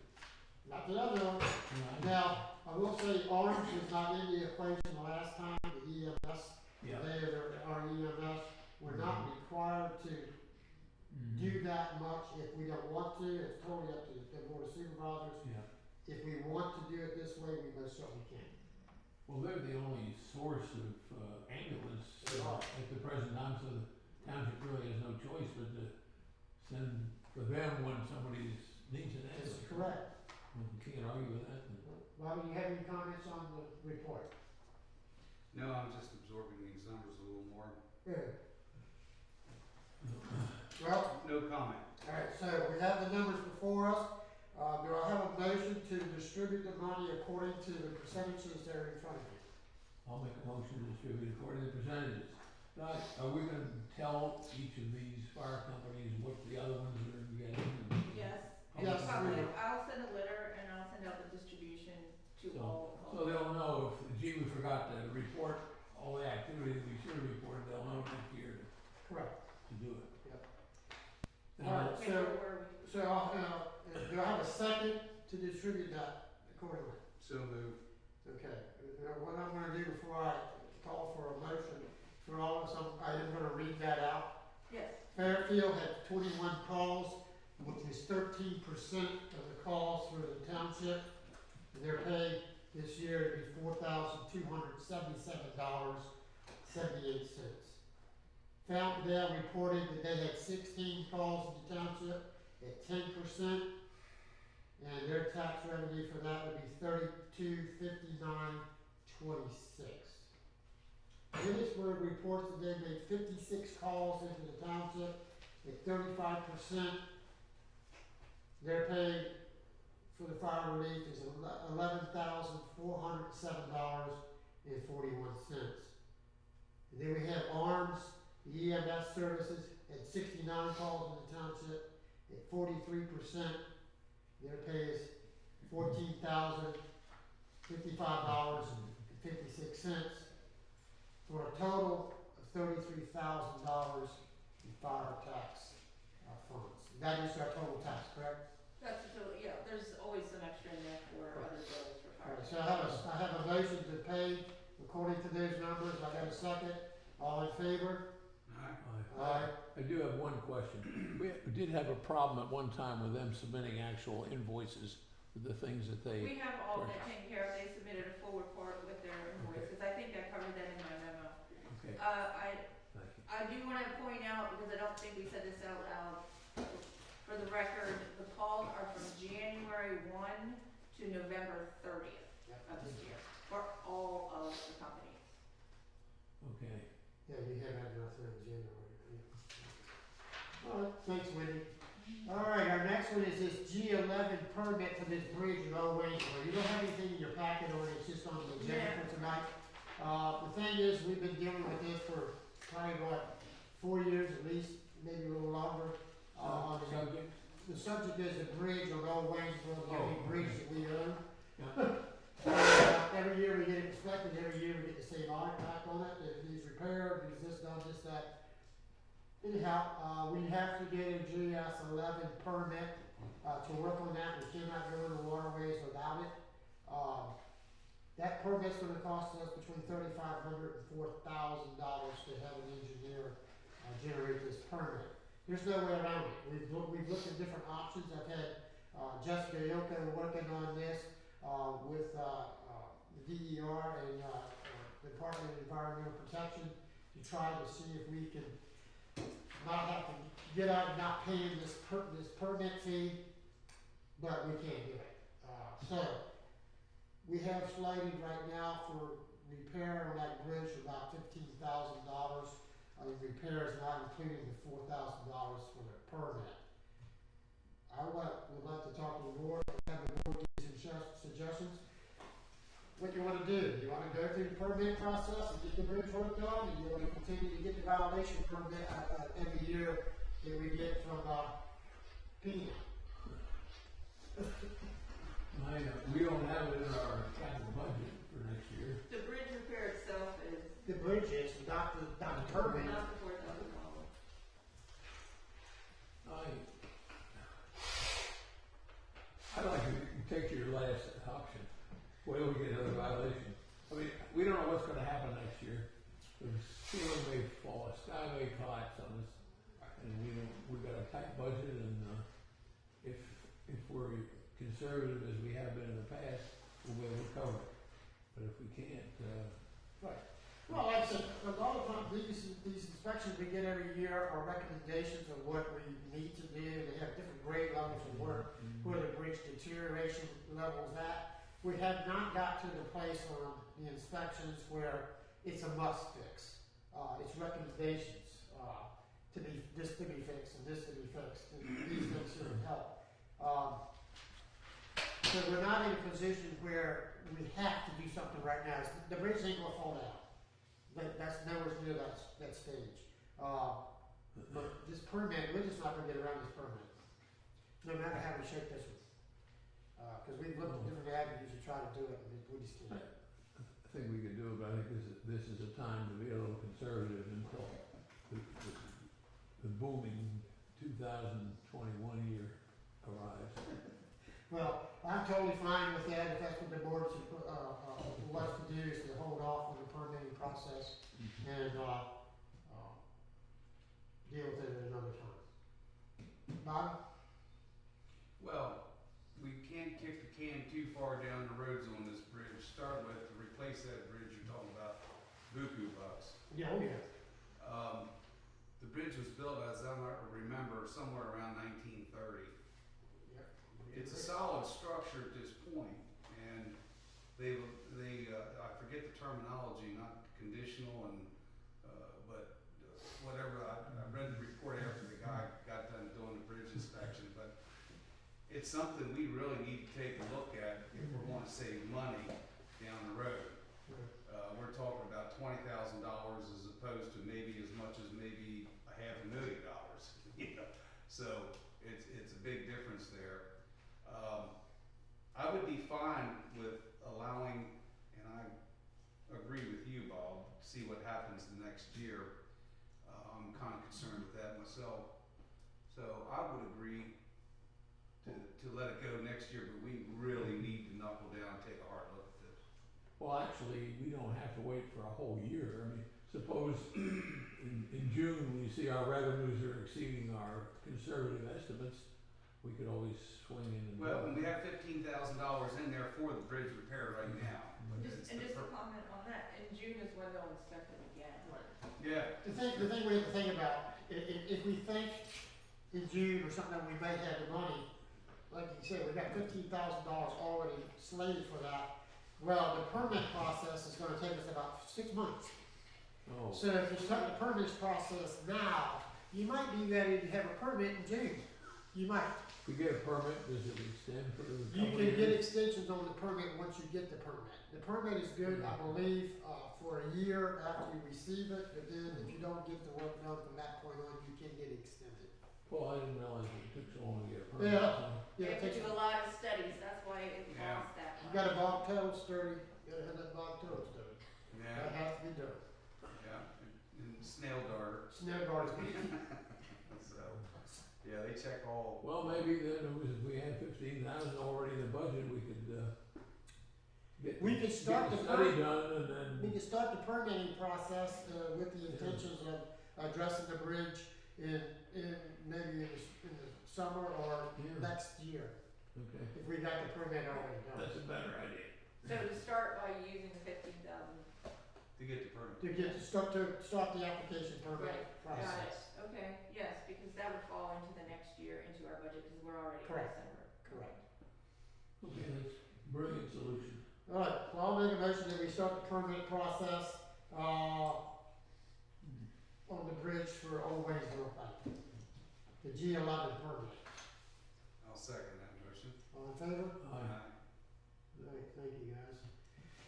Not that I know of. Now, I will say Orange was not in the equation the last time, the EMS. Yeah. They are our EMS. We're not required to do that much if we don't want to. It's totally up to the board of supervisors. Yeah. If we want to do it this way, we most certainly can. Well, they're the only source of ambulance They are. at the present time, so the township really has no choice but to send for them when somebody needs an This is ambulance. correct. Well, you can't argue with that. Robin, you have any comments on the report? No, I'm just absorbing these numbers a little more. Good. Well, No comment. all right, so we have the numbers before us. Do I have a motion to distribute the money according to the percentages that are in front of you? I'll make a motion to distribute according to the percentages. Now, are we gonna tell each of these fire companies what the other ones are getting? Yes. Yes, Probably, we will. I'll send a letter and I'll send out the distribution to all. So they'll know if, gee, we forgot to report all the activity that we should have reported, they'll know next year Correct. to do it. Yep. Now, All right. Wait, where were we? So, do I have a second to distribute that accordingly? So moved. Okay, what I'm gonna do before I call for a motion for all of us, I am gonna read that out. Yes. Fairfield had 21 calls, which is 13% of the calls for the township. And their pay this year would be $4,277.78. Fountaindale reported that they had 16 calls in the township at 10%, and their tax revenue for that would be $32.5926. Gettysburg reports that they made 56 calls into the township at 35%. Their pay for the fire relief is $11,407.41. And then we have Arms, the EMS services, at 69 calls in the township at 43%. Their pay is $14,055.56 for a total of $33,000 in fire tax funds. That is our total tax, correct? That's a total, yeah, there's always some extra in there for other bills for All fire. right, so I have a motion to pay according to those numbers. I got a second. All in favor? Aye. I do have one question. We did have a problem at one time with them submitting actual invoices with the things that they. We have all that taken care of, they submitted a full report with their invoices, I think I covered that in my memo. Okay, thank you. I do wanna point out, because I don't think we said this out loud, for the record, the calls are from January 1 to November 30th of this year, for all of the companies. Okay. Yeah, you have had enough in January. Yeah. All right, thanks, Wendy. All right, our next one is this G11 permit for this bridge in Old Waynesboro. You don't have anything in your packet on it, it's just on the agenda for tonight. The thing is, we've been dealing with this for probably, 4 years at least, maybe a little longer. Subject? The subject is the bridge on Old Waynesboro, the only bridge that we own. Every year we get it inspected, every year we get the same audit back on it, that it needs repaired, needs this done, this, that. Anyhow, we have to get a GS11 permit, to work on that, we cannot go in the waterways without it. That permit's gonna cost us between $3,500 and $4,000 to have an engineer, generate this permit. There's no way around it, we've looked at different options, I've had, Jessica Ilka working on this, with, the DER and, Department of Environmental Protection to try to see if we can not have to get out of not paying this permit fee, but we can't do it. So, we have slated right now for repair on that bridge for about $15,000. The repair is not including the $4,000 for the permit. I would like to talk to the board, have the board give some suggestions. What you wanna do? You wanna go through the permit process and get the bridge worked on, and you wanna continue to get the violation permit every year that we get from, PENA? We don't have it in our capital budget for next year. The bridge repair itself is The bridge is, not the permit. not the $4,000. I'd like to take your last option. Wait till we get another violation. I mean, we don't know what's gonna happen next year. The ceiling may fall, sky may collapse on us, and we've got a tight budget, and, if we're conservative as we have been in the past, we'll be able to cover it. But if we can't, Right. Well, like I said, a lot of times, these inspections we get every year are recommendations of what we need to do. They have different grade levels of work, where the bridge deterioration level is at. We have not got to the place on the inspections where it's a must fix. It's recommendations, this to be fixed and this to be fixed, and these things should help. So we're not in a position where we have to do something right now. The bridge ain't gonna fall down. That's nowhere near that stage. But this permit, we're just not gonna get around this permit. No matter how we shape this one. Cause we've looked at different avenues to try to do it, and we just can't. I think we could do it, but I think this is a time to be a little conservative until the booming 2021 year arrives. Well, I'm totally fine with that, if that's what the board should, wants to do, is to hold off on the permitting process and, deal with it at another time. Bob? Well, we can't kick the can too far down the roads on this bridge. Start with, to replace that bridge, you're talking about buku bucks. Yeah, oh, yeah. The bridge was built, as I remember, somewhere around 1930. It's a solid structure at this point, and I forget the terminology, not conditional and, but whatever, I read the report after the guy got done doing the bridge inspection, but it's something we really need to take a look at if we're going to save money down the road. We're talking about $20,000 as opposed to maybe as much as maybe $500,000, you know, so it's a big difference there. I would be fine with allowing, and I agree with you, Bob, see what happens the next year. I'm kind of concerned with that myself. So I would agree to let it go next year, but we really need to knuckle down and take a hard look at this. Well, actually, we don't have to wait for a whole year. I mean, suppose in June, we see our revenues are exceeding our conservative estimates, we could always swing in and. Well, and we have $15,000 in there for the bridge repair right now. Just a comment on that, in June is when they'll inspect it again. Yeah. The thing we have to think about, if we think in June or something that we may have the money, like you said, we got $15,000 already slated for that. Well, the permit process is gonna take us about 6 months. Oh, So if you start the permit process now, you might be ready to have a permit in June. You might. if we get a permit, does it extend for a couple You of can get years? extensions on the permit once you get the permit. The permit is good, I believe, for a year after you receive it, but then if you don't get the work done from that point on, you can get extended. Well, I didn't realize it took so long to get a permit. Yeah. so- They Yeah, have it to takes, do a lot of studies, that's why it Yeah. costs that you much. got a bog toe sturdy, you gotta have that bog toe sturdy. That Yeah, has to be done. yeah, and snail darter, Snail guard's good. so, yeah, they check all. Well, maybe then if we had 15,000 already in the budget, we could, get. We could start get the study per- done and We then, can start the permitting process, with the intentions of addressing the bridge in maybe in the summer or Yeah. next year, okay, if we got the permit already done. that's a better idea. So to start by using the 15,000. To get the permit. To start the application permit Right, got it, process. okay, yes, because that would fall into the next year, into our budget, because we're already in Correct. December. Correct. Okay, that's a brilliant solution. All right, well, I'll make a motion that we start the permit process, on the bridge for Old Waynesboro Pike. The G11 permit. I'll second that motion. All in favor? Aye. All right, thank you, guys.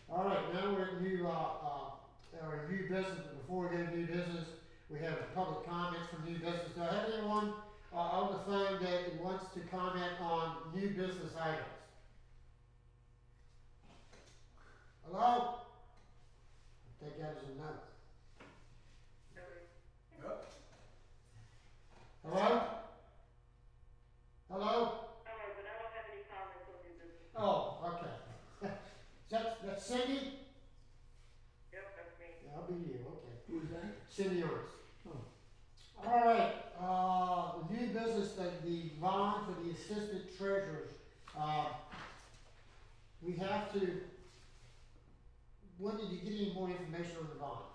All right, now we're at new, our new business, but before we go to new business, we have public comments from new business. Do I have anyone, on the phone that wants to comment on new business items? Hello? I take that as a no. Yep. Hello? Hello? Hello, but I don't have any comments on new business. Oh, okay. That's Cindy? Yep, that's me. Yeah, I'll be you, okay. Who's that? Cindy Owens. Oh. All right, the new business, the bond for the assistant treasurers, we have to, when did you get any more information on the bond?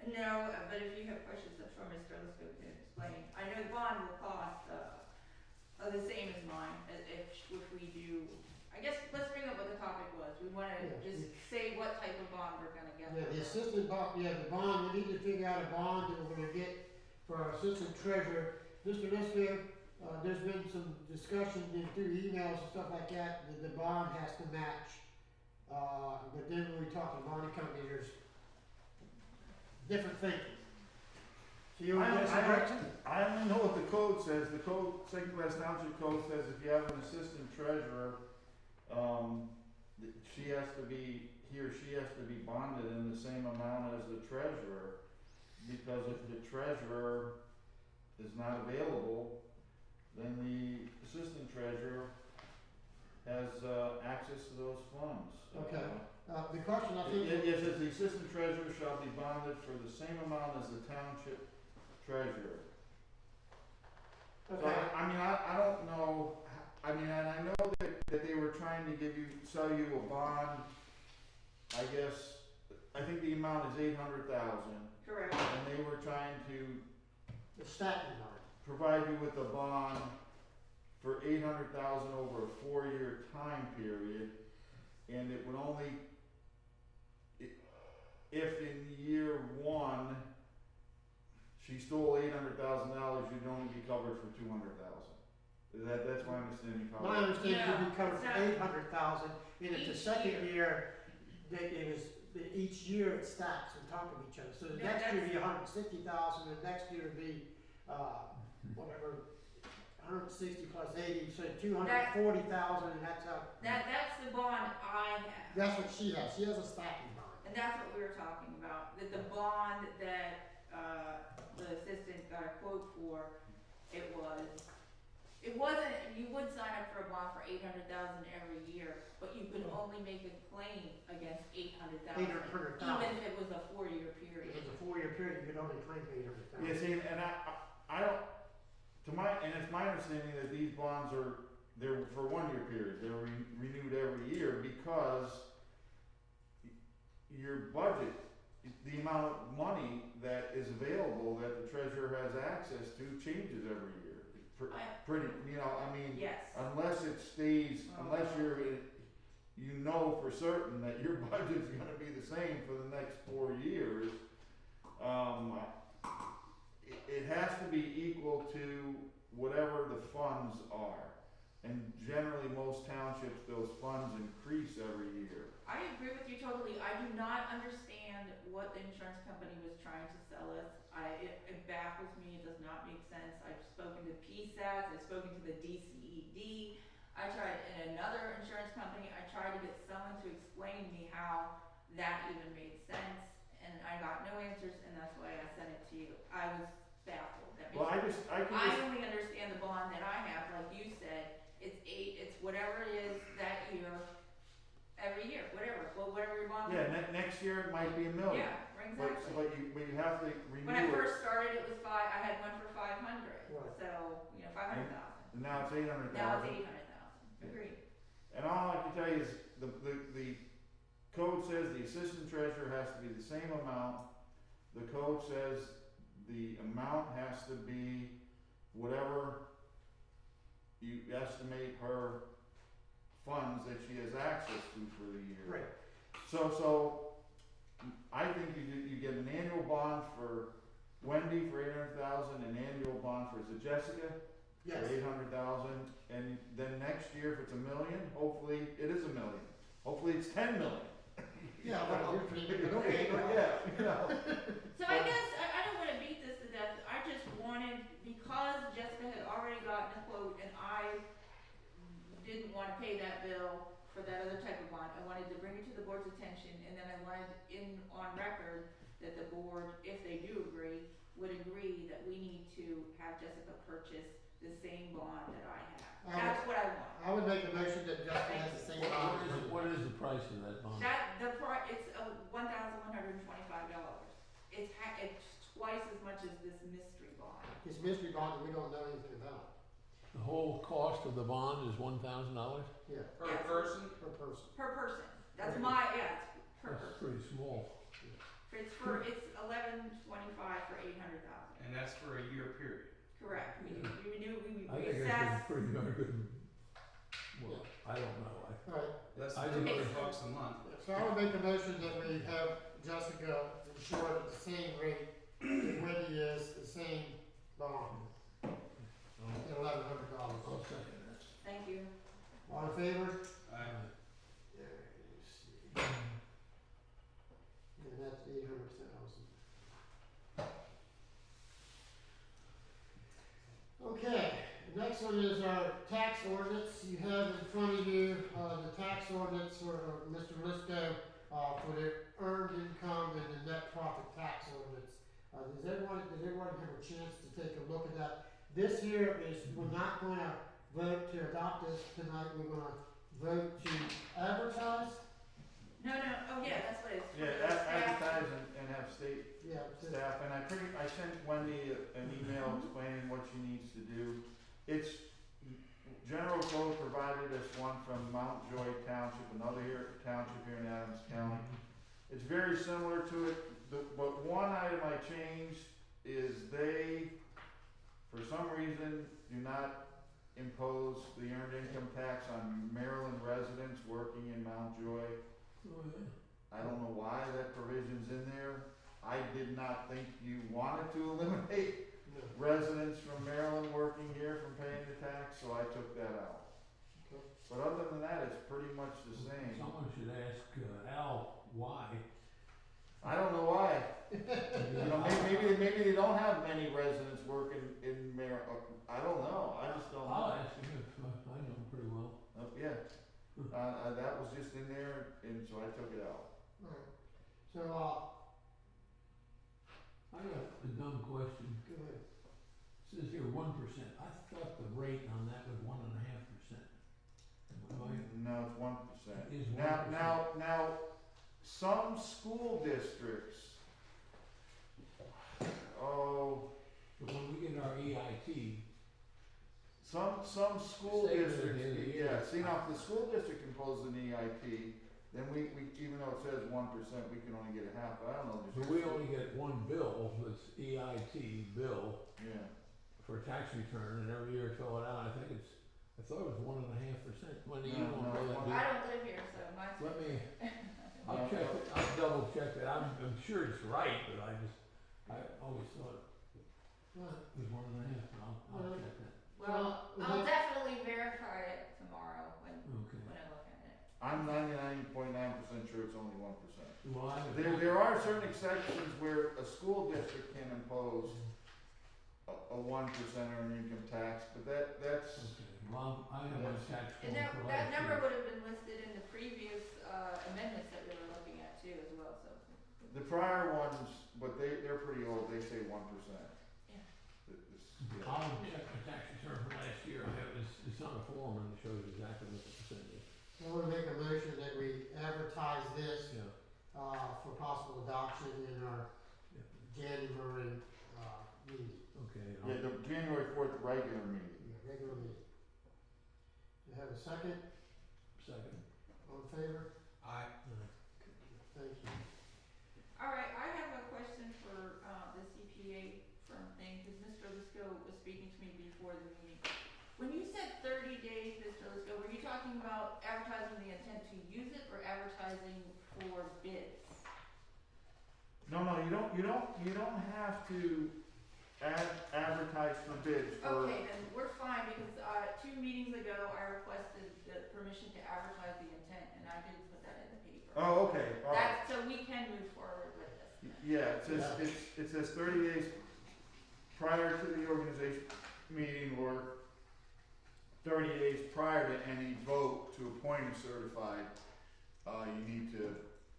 No, but if you have questions, I'm sure Mr. Lisco can explain. I know the bond will cost, the same as mine, if we do, I guess, let's bring up what the topic was. We wanna Yeah. just say what type of bond we're gonna get. Yeah, the assistant bond, the bond, we need to figure out a bond that we're gonna get for our assistant treasurer. Mr. Lisco, there's been some discussion through emails and stuff like that the bond has to match. But then when we talk to bonding company, there's different thinking. So you want to get some direction? I only know what the code says. The code, St. Clair Township code says if you have an assistant treasurer, he or she has to be bonded in the same amount as the treasurer. Because if the treasurer is not available, then the assistant treasurer has, access to those funds. Okay. The question I think. It says the assistant treasurer shall be bonded for the same amount as the township treasurer. So Okay. I mean, I don't know I mean, and I know that they were trying to sell you a bond, I guess, I think the amount is 800,000, Correct. and they were trying to The stacking on provide you with a bond for 800,000 over a 4-year time period, and it would only, if in year 1, she stole $800,000, you'd only be covered for 200,000. That's my understanding. it. My understanding No, would be covered it's for not. 800,000, and if the Each second year, each year it stacks on top of each other. So the No, next year would that's- be 160,000, the next year would be, whatever, 160 plus 80, so 240,000, and that's how, That's the bond I have. that's what she has. She has a stacking bond. And that's what we were talking about, that the bond that, the assistant got a quote for, it wasn't, you would sign up for a bond for 800,000 every year, but you could only make a claim against 800,000. 800,000. Even if it was a 4-year If period. it's a 4-year period, you can only claim 800,000. Yeah, see, and I don't, and it's my understanding that these bonds they're for 1-year periods, they're renewed every year because your budget, the amount of money that is available that the treasurer has access to changes every year. Pretty, I mean, Yes. unless it stays, unless you know for certain that your budget's gonna be the same for the next 4 years, it has to be equal to whatever the funds are. And generally, most townships, those funds increase every year. I agree with you totally. I do not understand what the insurance company was trying to sell us. It baffles me. It does not make sense. I've spoken to PSATs. I've spoken to the DCED. I tried in another insurance company. I tried to get someone to explain to me how that even made sense, and I got no answers, and that's why I sent it to you. I was baffled. That Well, makes I I only understand the bond that I have, like you said. It's whatever it is that year, every year, whatever your bond is. yeah, next year it might be $1 million. Yeah, exactly. But you have to renew When I it. first started, it was I had one for 500, Right. so, 500,000. And now it's 800,000. Now it's 800,000, agreed. And all I can tell you is the code says the assistant treasurer has to be the same amount. The code says the amount has to be whatever you estimate her funds that she has access to for the year. Right. So I think you get an annual bond for Wendy for 800,000, an annual bond for, is it Jessica? Yes. For 800,000, and then next year, if it's $1 million, hopefully it is $1 million. Hopefully it's 10 million. Yeah, well, you're pretty good. Okay, Yeah, you know. So I guess, I don't wanna beat this to death, I just wanted, because Jessica had already gotten a quote and I didn't wanna pay that bill for that other type of bond, I wanted to bring it to the board's attention, and then I wanted on record that the board, if they do agree, would agree that we need to have Jessica purchase the same bond that I have. That's what I want. I would make a motion that Justin has the same bond. What is the price of that bond? It's $1,125. It's twice as much as this mystery bond. His mystery bond that we don't know anything about. The whole cost of the bond is $1,000? Yeah, Per Yes. person? per person. Per person. That's Right. it's per That's person. pretty small. It's $11.25 for 800,000. And that's for a year period. Correct. We I think assess. it's pretty darn good. Well, I don't know. All right, Less I than think- $200 a month. so I would make a motion that we have Jessica insured at the same rate that Wendy is, the same bond, at $1,100. I'll second that. Thank you. All in favor? Uh, And that's 800,000. Okay, the next one is our tax ordinance. You have in front of you, the tax ordinance for Mr. Lisco, for the earned income and the net profit tax ordinance. Did everyone have a chance to take a look at that? This here is, we're not gonna vote to adopt this tonight, we're gonna vote to advertise. No, oh yeah, that's what it's. Yeah, advertise and have state Yeah, so- staff, and I sent Wendy an email explaining what she needs to do. General Code provided us one from Mount Joy Township, another township here in Adams County. It's very similar to it, but one item I changed is they, for some reason, do not impose the earned income tax on Maryland residents working in Mount Joy. Oh, yeah. I don't know why that provision's in there. I did not think you wanted to eliminate No. residents from Maryland working here from paying the tax, so I took that out. Okay. But other than that, it's pretty much the same. Someone should ask Al why. I don't know why. You know, maybe they don't have many residents working in Maryland. I don't know. I just don't I'll know. ask him if, I know him pretty well. Yeah. That was just in there, and so I took it out. Alright, so, I got a dumb question. go ahead. It says here 1%. I thought the rate on that was 1.5%. Am I right? No, it's 1%. It is 1%. Now, some school districts, But when we get our EIT, some school Say that districts, it is. yeah, see now, if the school district imposes an EIT, then we, even though it says 1%, we can only get a half, I don't know. but we only get one bill, that's EIT bill Yeah, for tax return, and every year fill it out. I thought it was 1.5%. When do you No, don't no, know that, do you? I don't live here, so mine's. Let me, I'll check it, I'll double check it. I'm sure it's right, but I always thought Alright, it was 1.5, but I'll check that. Well, I'll definitely verify it tomorrow when Okay. I look at it. I'm 99.9% sure it's only 1%. Well, There are certain exceptions where a school district can impose a 1% earned income tax, but that's, Okay, well, I have my tax And form for that last number year. would have been listed in the previous, amendments that we were looking at too as well, so. the prior ones, but they're pretty old, they say 1%. Yeah. Yeah. I'll check my tax return for last year. I have, it's on a form and it shows exactly what the percent is. I wanna make a motion that we advertise this, Yeah, for possible adoption in our yeah, January, meeting, okay. Yeah, the January 4th regular meeting. regular meeting. Do you have a second? Second. All in favor? I, Thank you. All right, I have a question for, the CPA firm thing, because Mr. Lisco was speaking to me before the meeting. When you said 30 days, Mr. Lisco, were you talking about advertising the intent to use it or advertising for bids? No, you don't have to advertise for bids for. Okay, then we're fine, because, 2 meetings ago, I requested the permission to advertise the intent, and I didn't put that in the paper. Oh, okay, all right. That's, so we can move forward with this. then. Yeah, it says 30 days prior to the organization meeting or 30 days prior to any vote to appoint a certified, you need to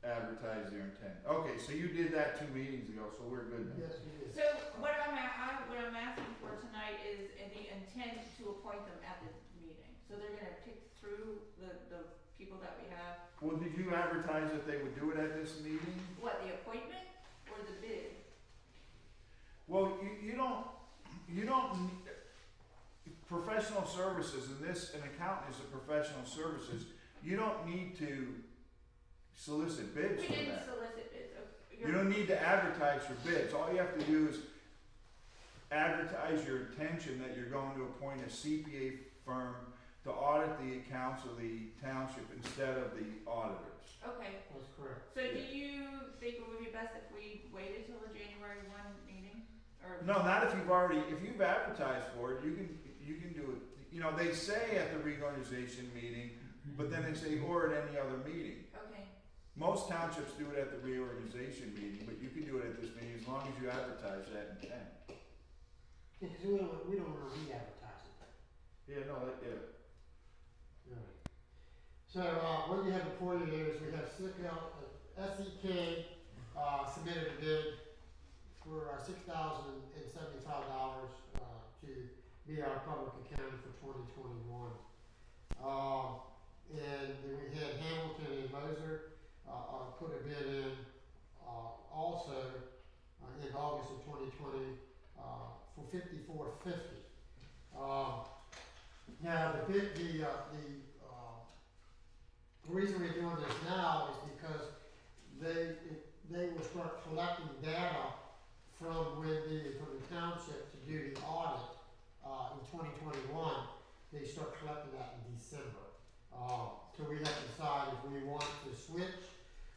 advertise your intent. Okay, so you did that 2 meetings ago, so we're good then. Yes, you did. So what I'm asking for tonight is the intent to appoint them at the meeting. So they're gonna pick through the people that we have. Well, did you advertise that they would do it at this meeting? What, the appointment or the bid? Well, you don't need, professional services, and an accountant is a professional services, you don't need to solicit bids We for didn't that. solicit bids. You don't need to advertise for bids, all you have to do is advertise your intention that you're going to appoint a CPA firm to audit the accounts of the township instead of the auditors. Okay, That's correct. so do you think it would be best if we waited till the January 1 meeting? Or No, not if you've advertised for it, you can do it, you know, they say at the reorganization meeting, but then they say or at any other meeting. Okay, Most townships do it at the reorganization meeting, but you can do it at this meeting as long as you advertise that intent. Yeah, 'cause we don't wanna re-advertise it. Yeah, no, Alright. So, what you have before you here is we have SEK, submitted a bid for $6,075, to be our public accountant for 2021. And then we had Hamilton and Moser, put a bid in, also, in August of 2020, for $54.50. Now, the reason we're doing this now is because they will start collecting data from the township to do the audit, in 2021. They start collecting that in December. So we have to decide if we want to switch,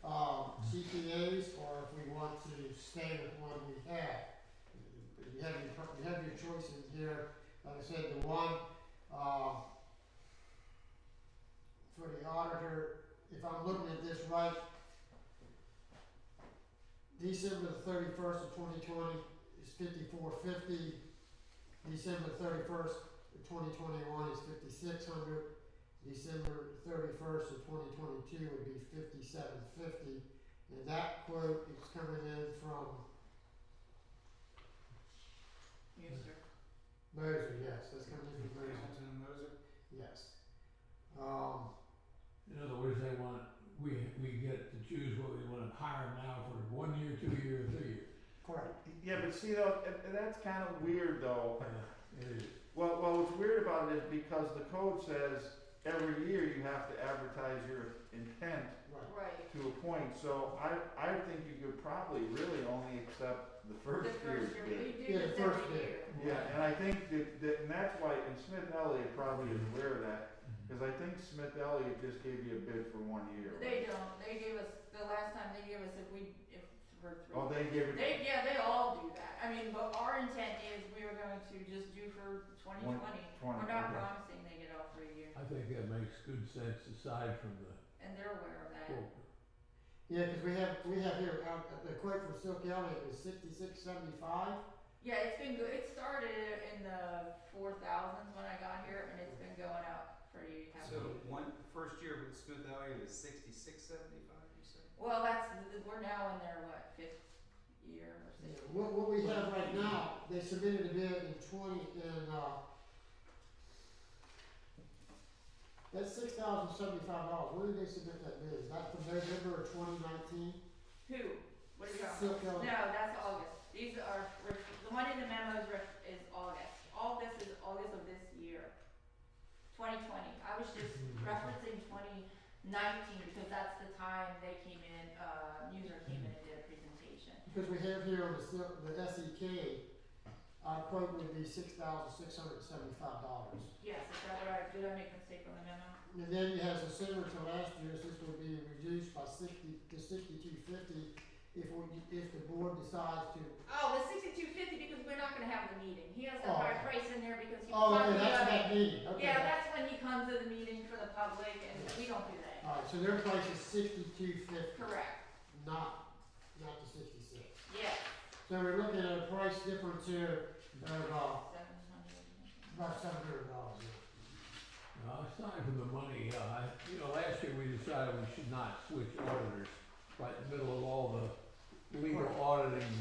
CPAs or if we want to stay with one we have. You have your choices here. Like I said, the one, for the auditor, if I'm looking at this right, December the 31st of 2020 is $54.50. December 31st of 2021 is $5,600. December 31st of 2022 would be $57.50. And that quote is coming in from Moser, yes, that's coming in from Moser. Hamilton and Moser? Yes. In other words, we get to choose what we want to hire now for 1 year, 2 year, 3 year. Correct. Yeah, but see though, that's kind of weird though. It is. Well, what's weird about it is because the code says every year you have to advertise your intent Right. Right. to a point, so I think you could probably really only accept the first The year's first year, bid. we do Yeah, the this first every year. year. Yeah, and I think and that's why, and Smith Elliott probably is aware of that, because I think Smith Elliott just gave you a bid for 1 year. They don't, they gave us, the last time they gave us, if for 3. Oh, they gave it, They all do that. I mean, but our intent is we are going to just do for 2020. 20, We're not okay. promising they get all 3 years, I think that makes good sense aside from the and they're aware of that. quote. Yeah, because we have here, the quote from Silk Elliott is $66.75. Yeah, it's been good. It started in the 4,000s when I got here, and it's been going up pretty heavily. So first year with Smith Elliott is $66.75, you said? Well, we're now in their, 5th year or 6th year. What we have right now, they submitted a bid in that's $6,075. When did they submit that bid? Is that from November of 2019? Who? What are you talking Silk about? Elliott. No, that's August. These are, the one in the memos is August. All this is August of this year, 2020. I was just referencing 2019 because that's the time they came in, user came in and did a presentation. Because we have here on the SEK, our quote would be $6,675. Yes, is that what did I make a mistake on the memo? And then you have, so similar to last year's, this would be reduced by 60 to $62.50 if the board decides to. Oh, the 6250 because we're not gonna have the meeting. He has a Oh. high price in there because he was Oh, okay, talking that's about that meeting, okay. Yeah, that's when he comes to the meeting for the public and we don't do that. All right, so their price is $62.50, Correct, not the 66. yes, So we're looking at a price difference here of 700. about $700. Aside from the money, last year we decided we should not switch auditors right in the middle of all the legal auditing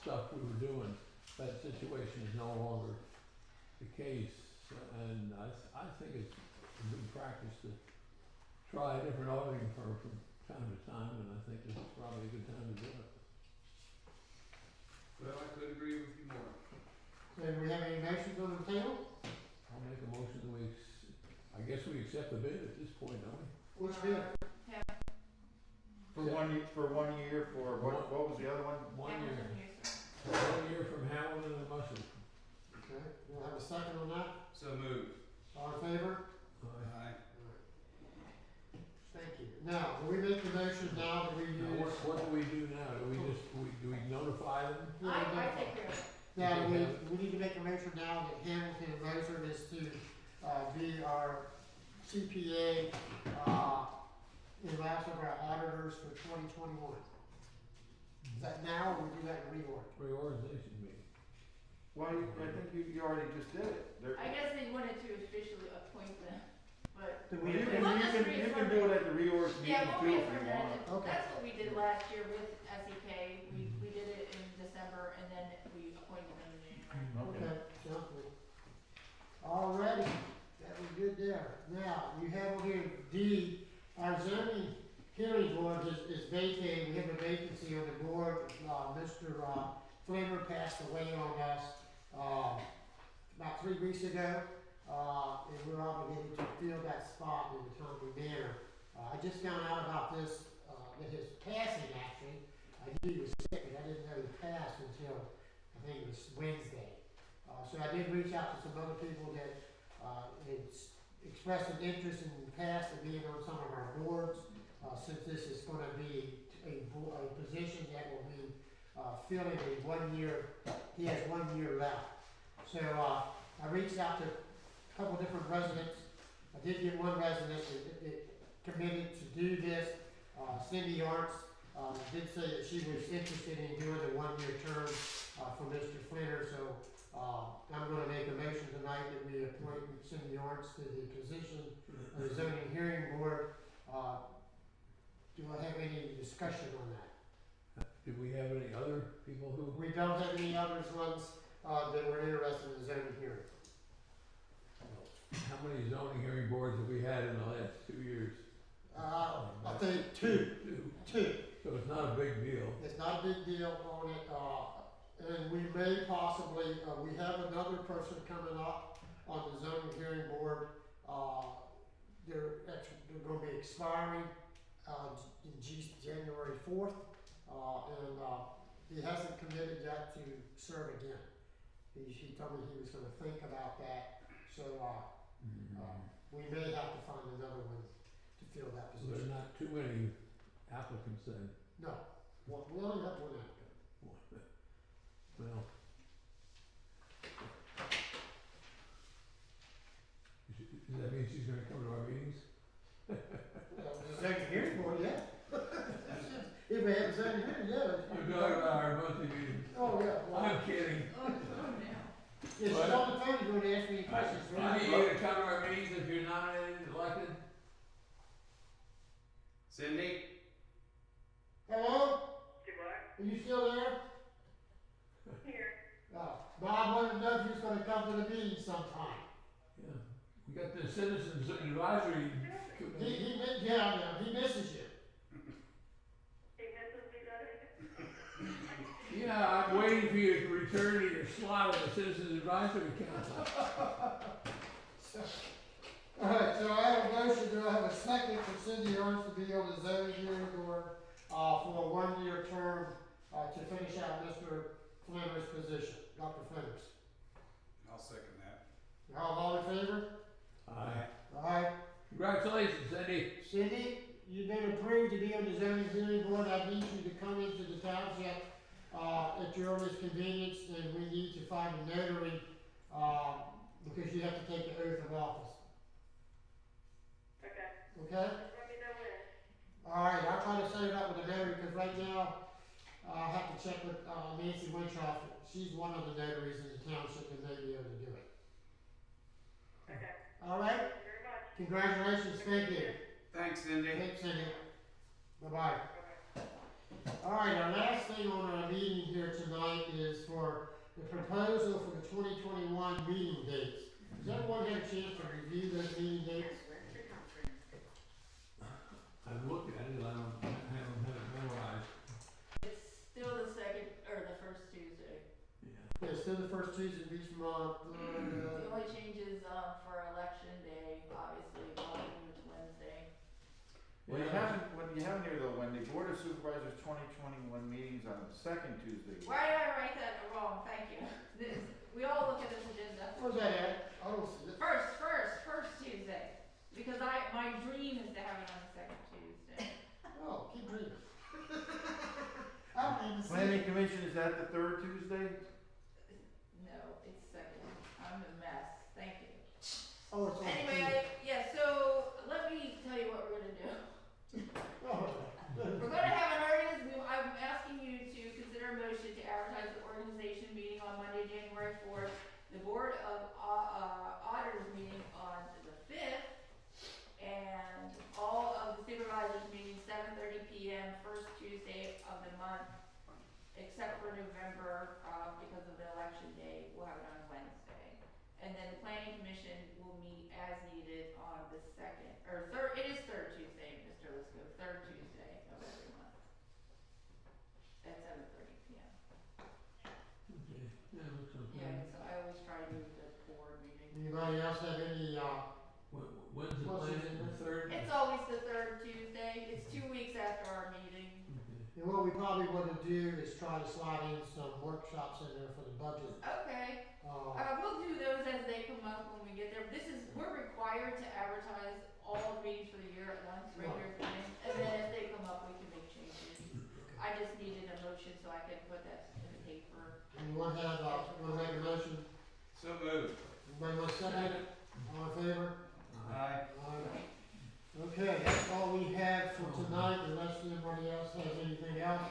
stuff we were doing. That situation is no longer the case, and I think it's a good practice to try a different auditing firm from time to time, and I think this is probably a good time to do it. Well, I could agree with you more. So do we have any motions on the table? I'll make a motion that I guess we accept the bid at this point, don't we? Which bid? for 1 year for, what was the other one? 1 year. Hamilton Houston. 1 year from Hamilton and Muscle. Okay, do I have a second on that? So moved. All in favor? Aye. Thank you. Now, do we make the motion now that we use? Now, what do we do now? Do we notify them? I take care of it. Now, we need to make a motion now that Hamilton and Moser is to, be our CPA, in last of our auditors for 2021. Is that now, or we do that in reorg? Reorganization meeting. Well, I think you already just did it. I guess they wanted to officially appoint them, but. Do Well, we- you We'll just can reaffirm do it at the reorg meeting Yeah, we'll too if reaffirm you that. want. Okay. That's what we did last year with SEK. We did it in December and then we appointed them in January. Okay. Okay, sounds good. Alrighty, that was good there. Now, you have on here D, our zoning hearing board is vacated. We have a vacancy on the board. Mr. Flavor passed away on us, about 3 weeks ago. and we're obligated to fill that spot in a timely manner. I just found out about this, that his passing actually, I knew he was sick, but I didn't know he passed until, I think it was Wednesday. So I did reach out to some other people that, had expressed an interest in the past of being on some of our boards, since this is gonna be a position that will be, filling a 1 year, he has 1 year left. So, I reached out to a couple different residents. I did get one resident that committed to do this. Cindy Arts, did say that she was interested in doing a 1 year term, for Mr. Flinner, so, I'm gonna make a motion tonight that we appoint Cindy Arts to the position of the zoning hearing board. Do I have any discussion on that? Did we have any other people who? We don't have any others ones, that were interested in the zoning hearing. How many zoning hearing boards have we had in the last 2 years? I think two. So it's not a big deal. It's not a big deal on it, and we may possibly, we have another person coming up on the zoning hearing board. They're gonna be expiring, January 4th, and, he hasn't committed yet to serve again. He told me he was gonna think about that, so, we may have to find another one to fill that So there's position. not too many applicants then. No, well, we only have one applicant. Well. Does that mean she's gonna come to our meetings? The zoning hearing board, yeah. If we have a zoning hearing, yeah. I'm talking about our monthly meetings. Oh, yeah. Well, I'm kidding. Oh, now. yeah, she's on the phone, you're gonna ask me any questions. Are you gonna come to our meetings if you're nominated and elected? Cindy? Hello? Do what? Are you still there? Here. Bob wanted to know if he was gonna come to the meeting sometime. Yeah. We got the citizens advisory committee. Yeah, he misses you. He misses me, doesn't he? Yeah, I'm waiting for you to return to your slot on the citizens advisory council. Alright, so I have a motion, do I have a second for Cindy Owens to be on the zoning hearing board, for a 1 year term, to finish out Mr. Flinner's position, Dr. Flinner's. I'll second that. All in favor? Aye. Alright, Congratulations, Cindy. Cindy, you've been approved to be on the zoning hearing board. I need you to come into the township, at your earliest convenience, and we need to find a notary, because you have to take the oath of office. Okay. Okay? Let me know when. Alright, I'll try to set it up with a notary, because right now, I'll have to check with, Nancy Winchell. She's one of the notaries in the township, and may be able to do it. Okay. Alright? Thank you very much. Congratulations, thank you. Thanks, Cindy. Thanks, Cindy. Bye-bye. Okay. Alright, our last thing on our meeting here tonight is for the proposal for the 2021 meeting dates. Has everyone had a chance to review those meeting dates? I've looked at it, I don't have it memorized. It's still the second, or the first Tuesday. Yeah. It's still the first Tuesday of each month. The only changes, for election day, obviously, voting was Wednesday. Well, you haven't, when you have here though, when the Board of Supervisors 2021 meetings on the second Tuesday. Why did I write that wrong? Thank you. We all look at this agenda. Where's that at? I don't see it. First Tuesday, because my dream is to have it on the second Tuesday. Oh, keep reading. I don't even see Planning it. Commission, is that the third Tuesday? No, it's second. I'm a mess. Thank you. Oh, it's on. Anyway, yeah, so let me tell you what we're gonna do. Oh. We're gonna have I'm asking you to consider a motion to advertise the organization meeting on Monday, January 4th, the Board of Auditors meeting on the 5th, and all of the supervisors meetings 7:30 p.m. first Tuesday of the month, except for November, because of the election day, we'll have it on Wednesday. And then the planning commission will meet as needed on the second, or third, it is third Tuesday, Mr. Lisco, third Tuesday of every month. At 7:30 p.m. Okay, yeah, looks okay. Yeah, so I always try to move the board meeting. Yeah, Anybody else have any, When's the What's plan, it? the third? It's always the third Tuesday, it's 2 weeks after our meeting. and what we probably want to do is try to slide in some workshops in there for the budget. Okay, we'll do those as they come up when we get there. We're required to advertise all the meetings for the year at once, regular meetings, and then if they come up, we can make changes. I just needed a motion so I could put that in the paper. Anyone have, wanna make a motion? So moved. Anybody want to second it? All in favor? Aye. Aye. Okay, that's all we have for tonight, unless anybody else has anything else.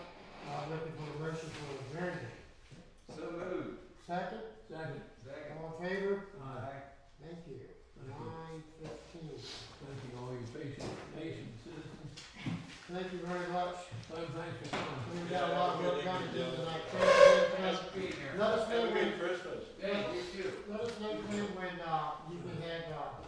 Looking for a motion for adjournment. So moved. Second? Second. Second. All in favor? Aye. Thank you. Thank you. 9:15. Thank you, all you patient citizens. Thank you very much. Thanks for coming. We've got a lot of work done to do tonight. Thank you. Nice being here. Let us know when, Christmas. Yeah, you too. let us know when, you can have,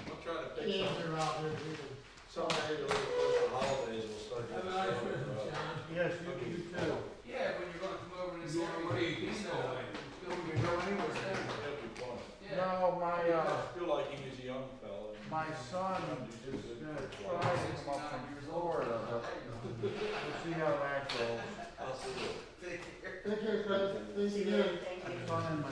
We'll try to pick kids some, are out there, we can. someday a little close to the holidays, we'll start Have getting a nice started, Christmas, John. Yes, you too. Yeah, when you're gonna come over and You see going everybody, away? you know, No way. still be going anywhere. That'd be fun. Yeah. No, my, I feel like he was a young fella. my son is gonna try to come up from Florida, but we'll see how that goes. I'll see you. Take care. Take care, Chris. Thanks again. Thank you. Son and my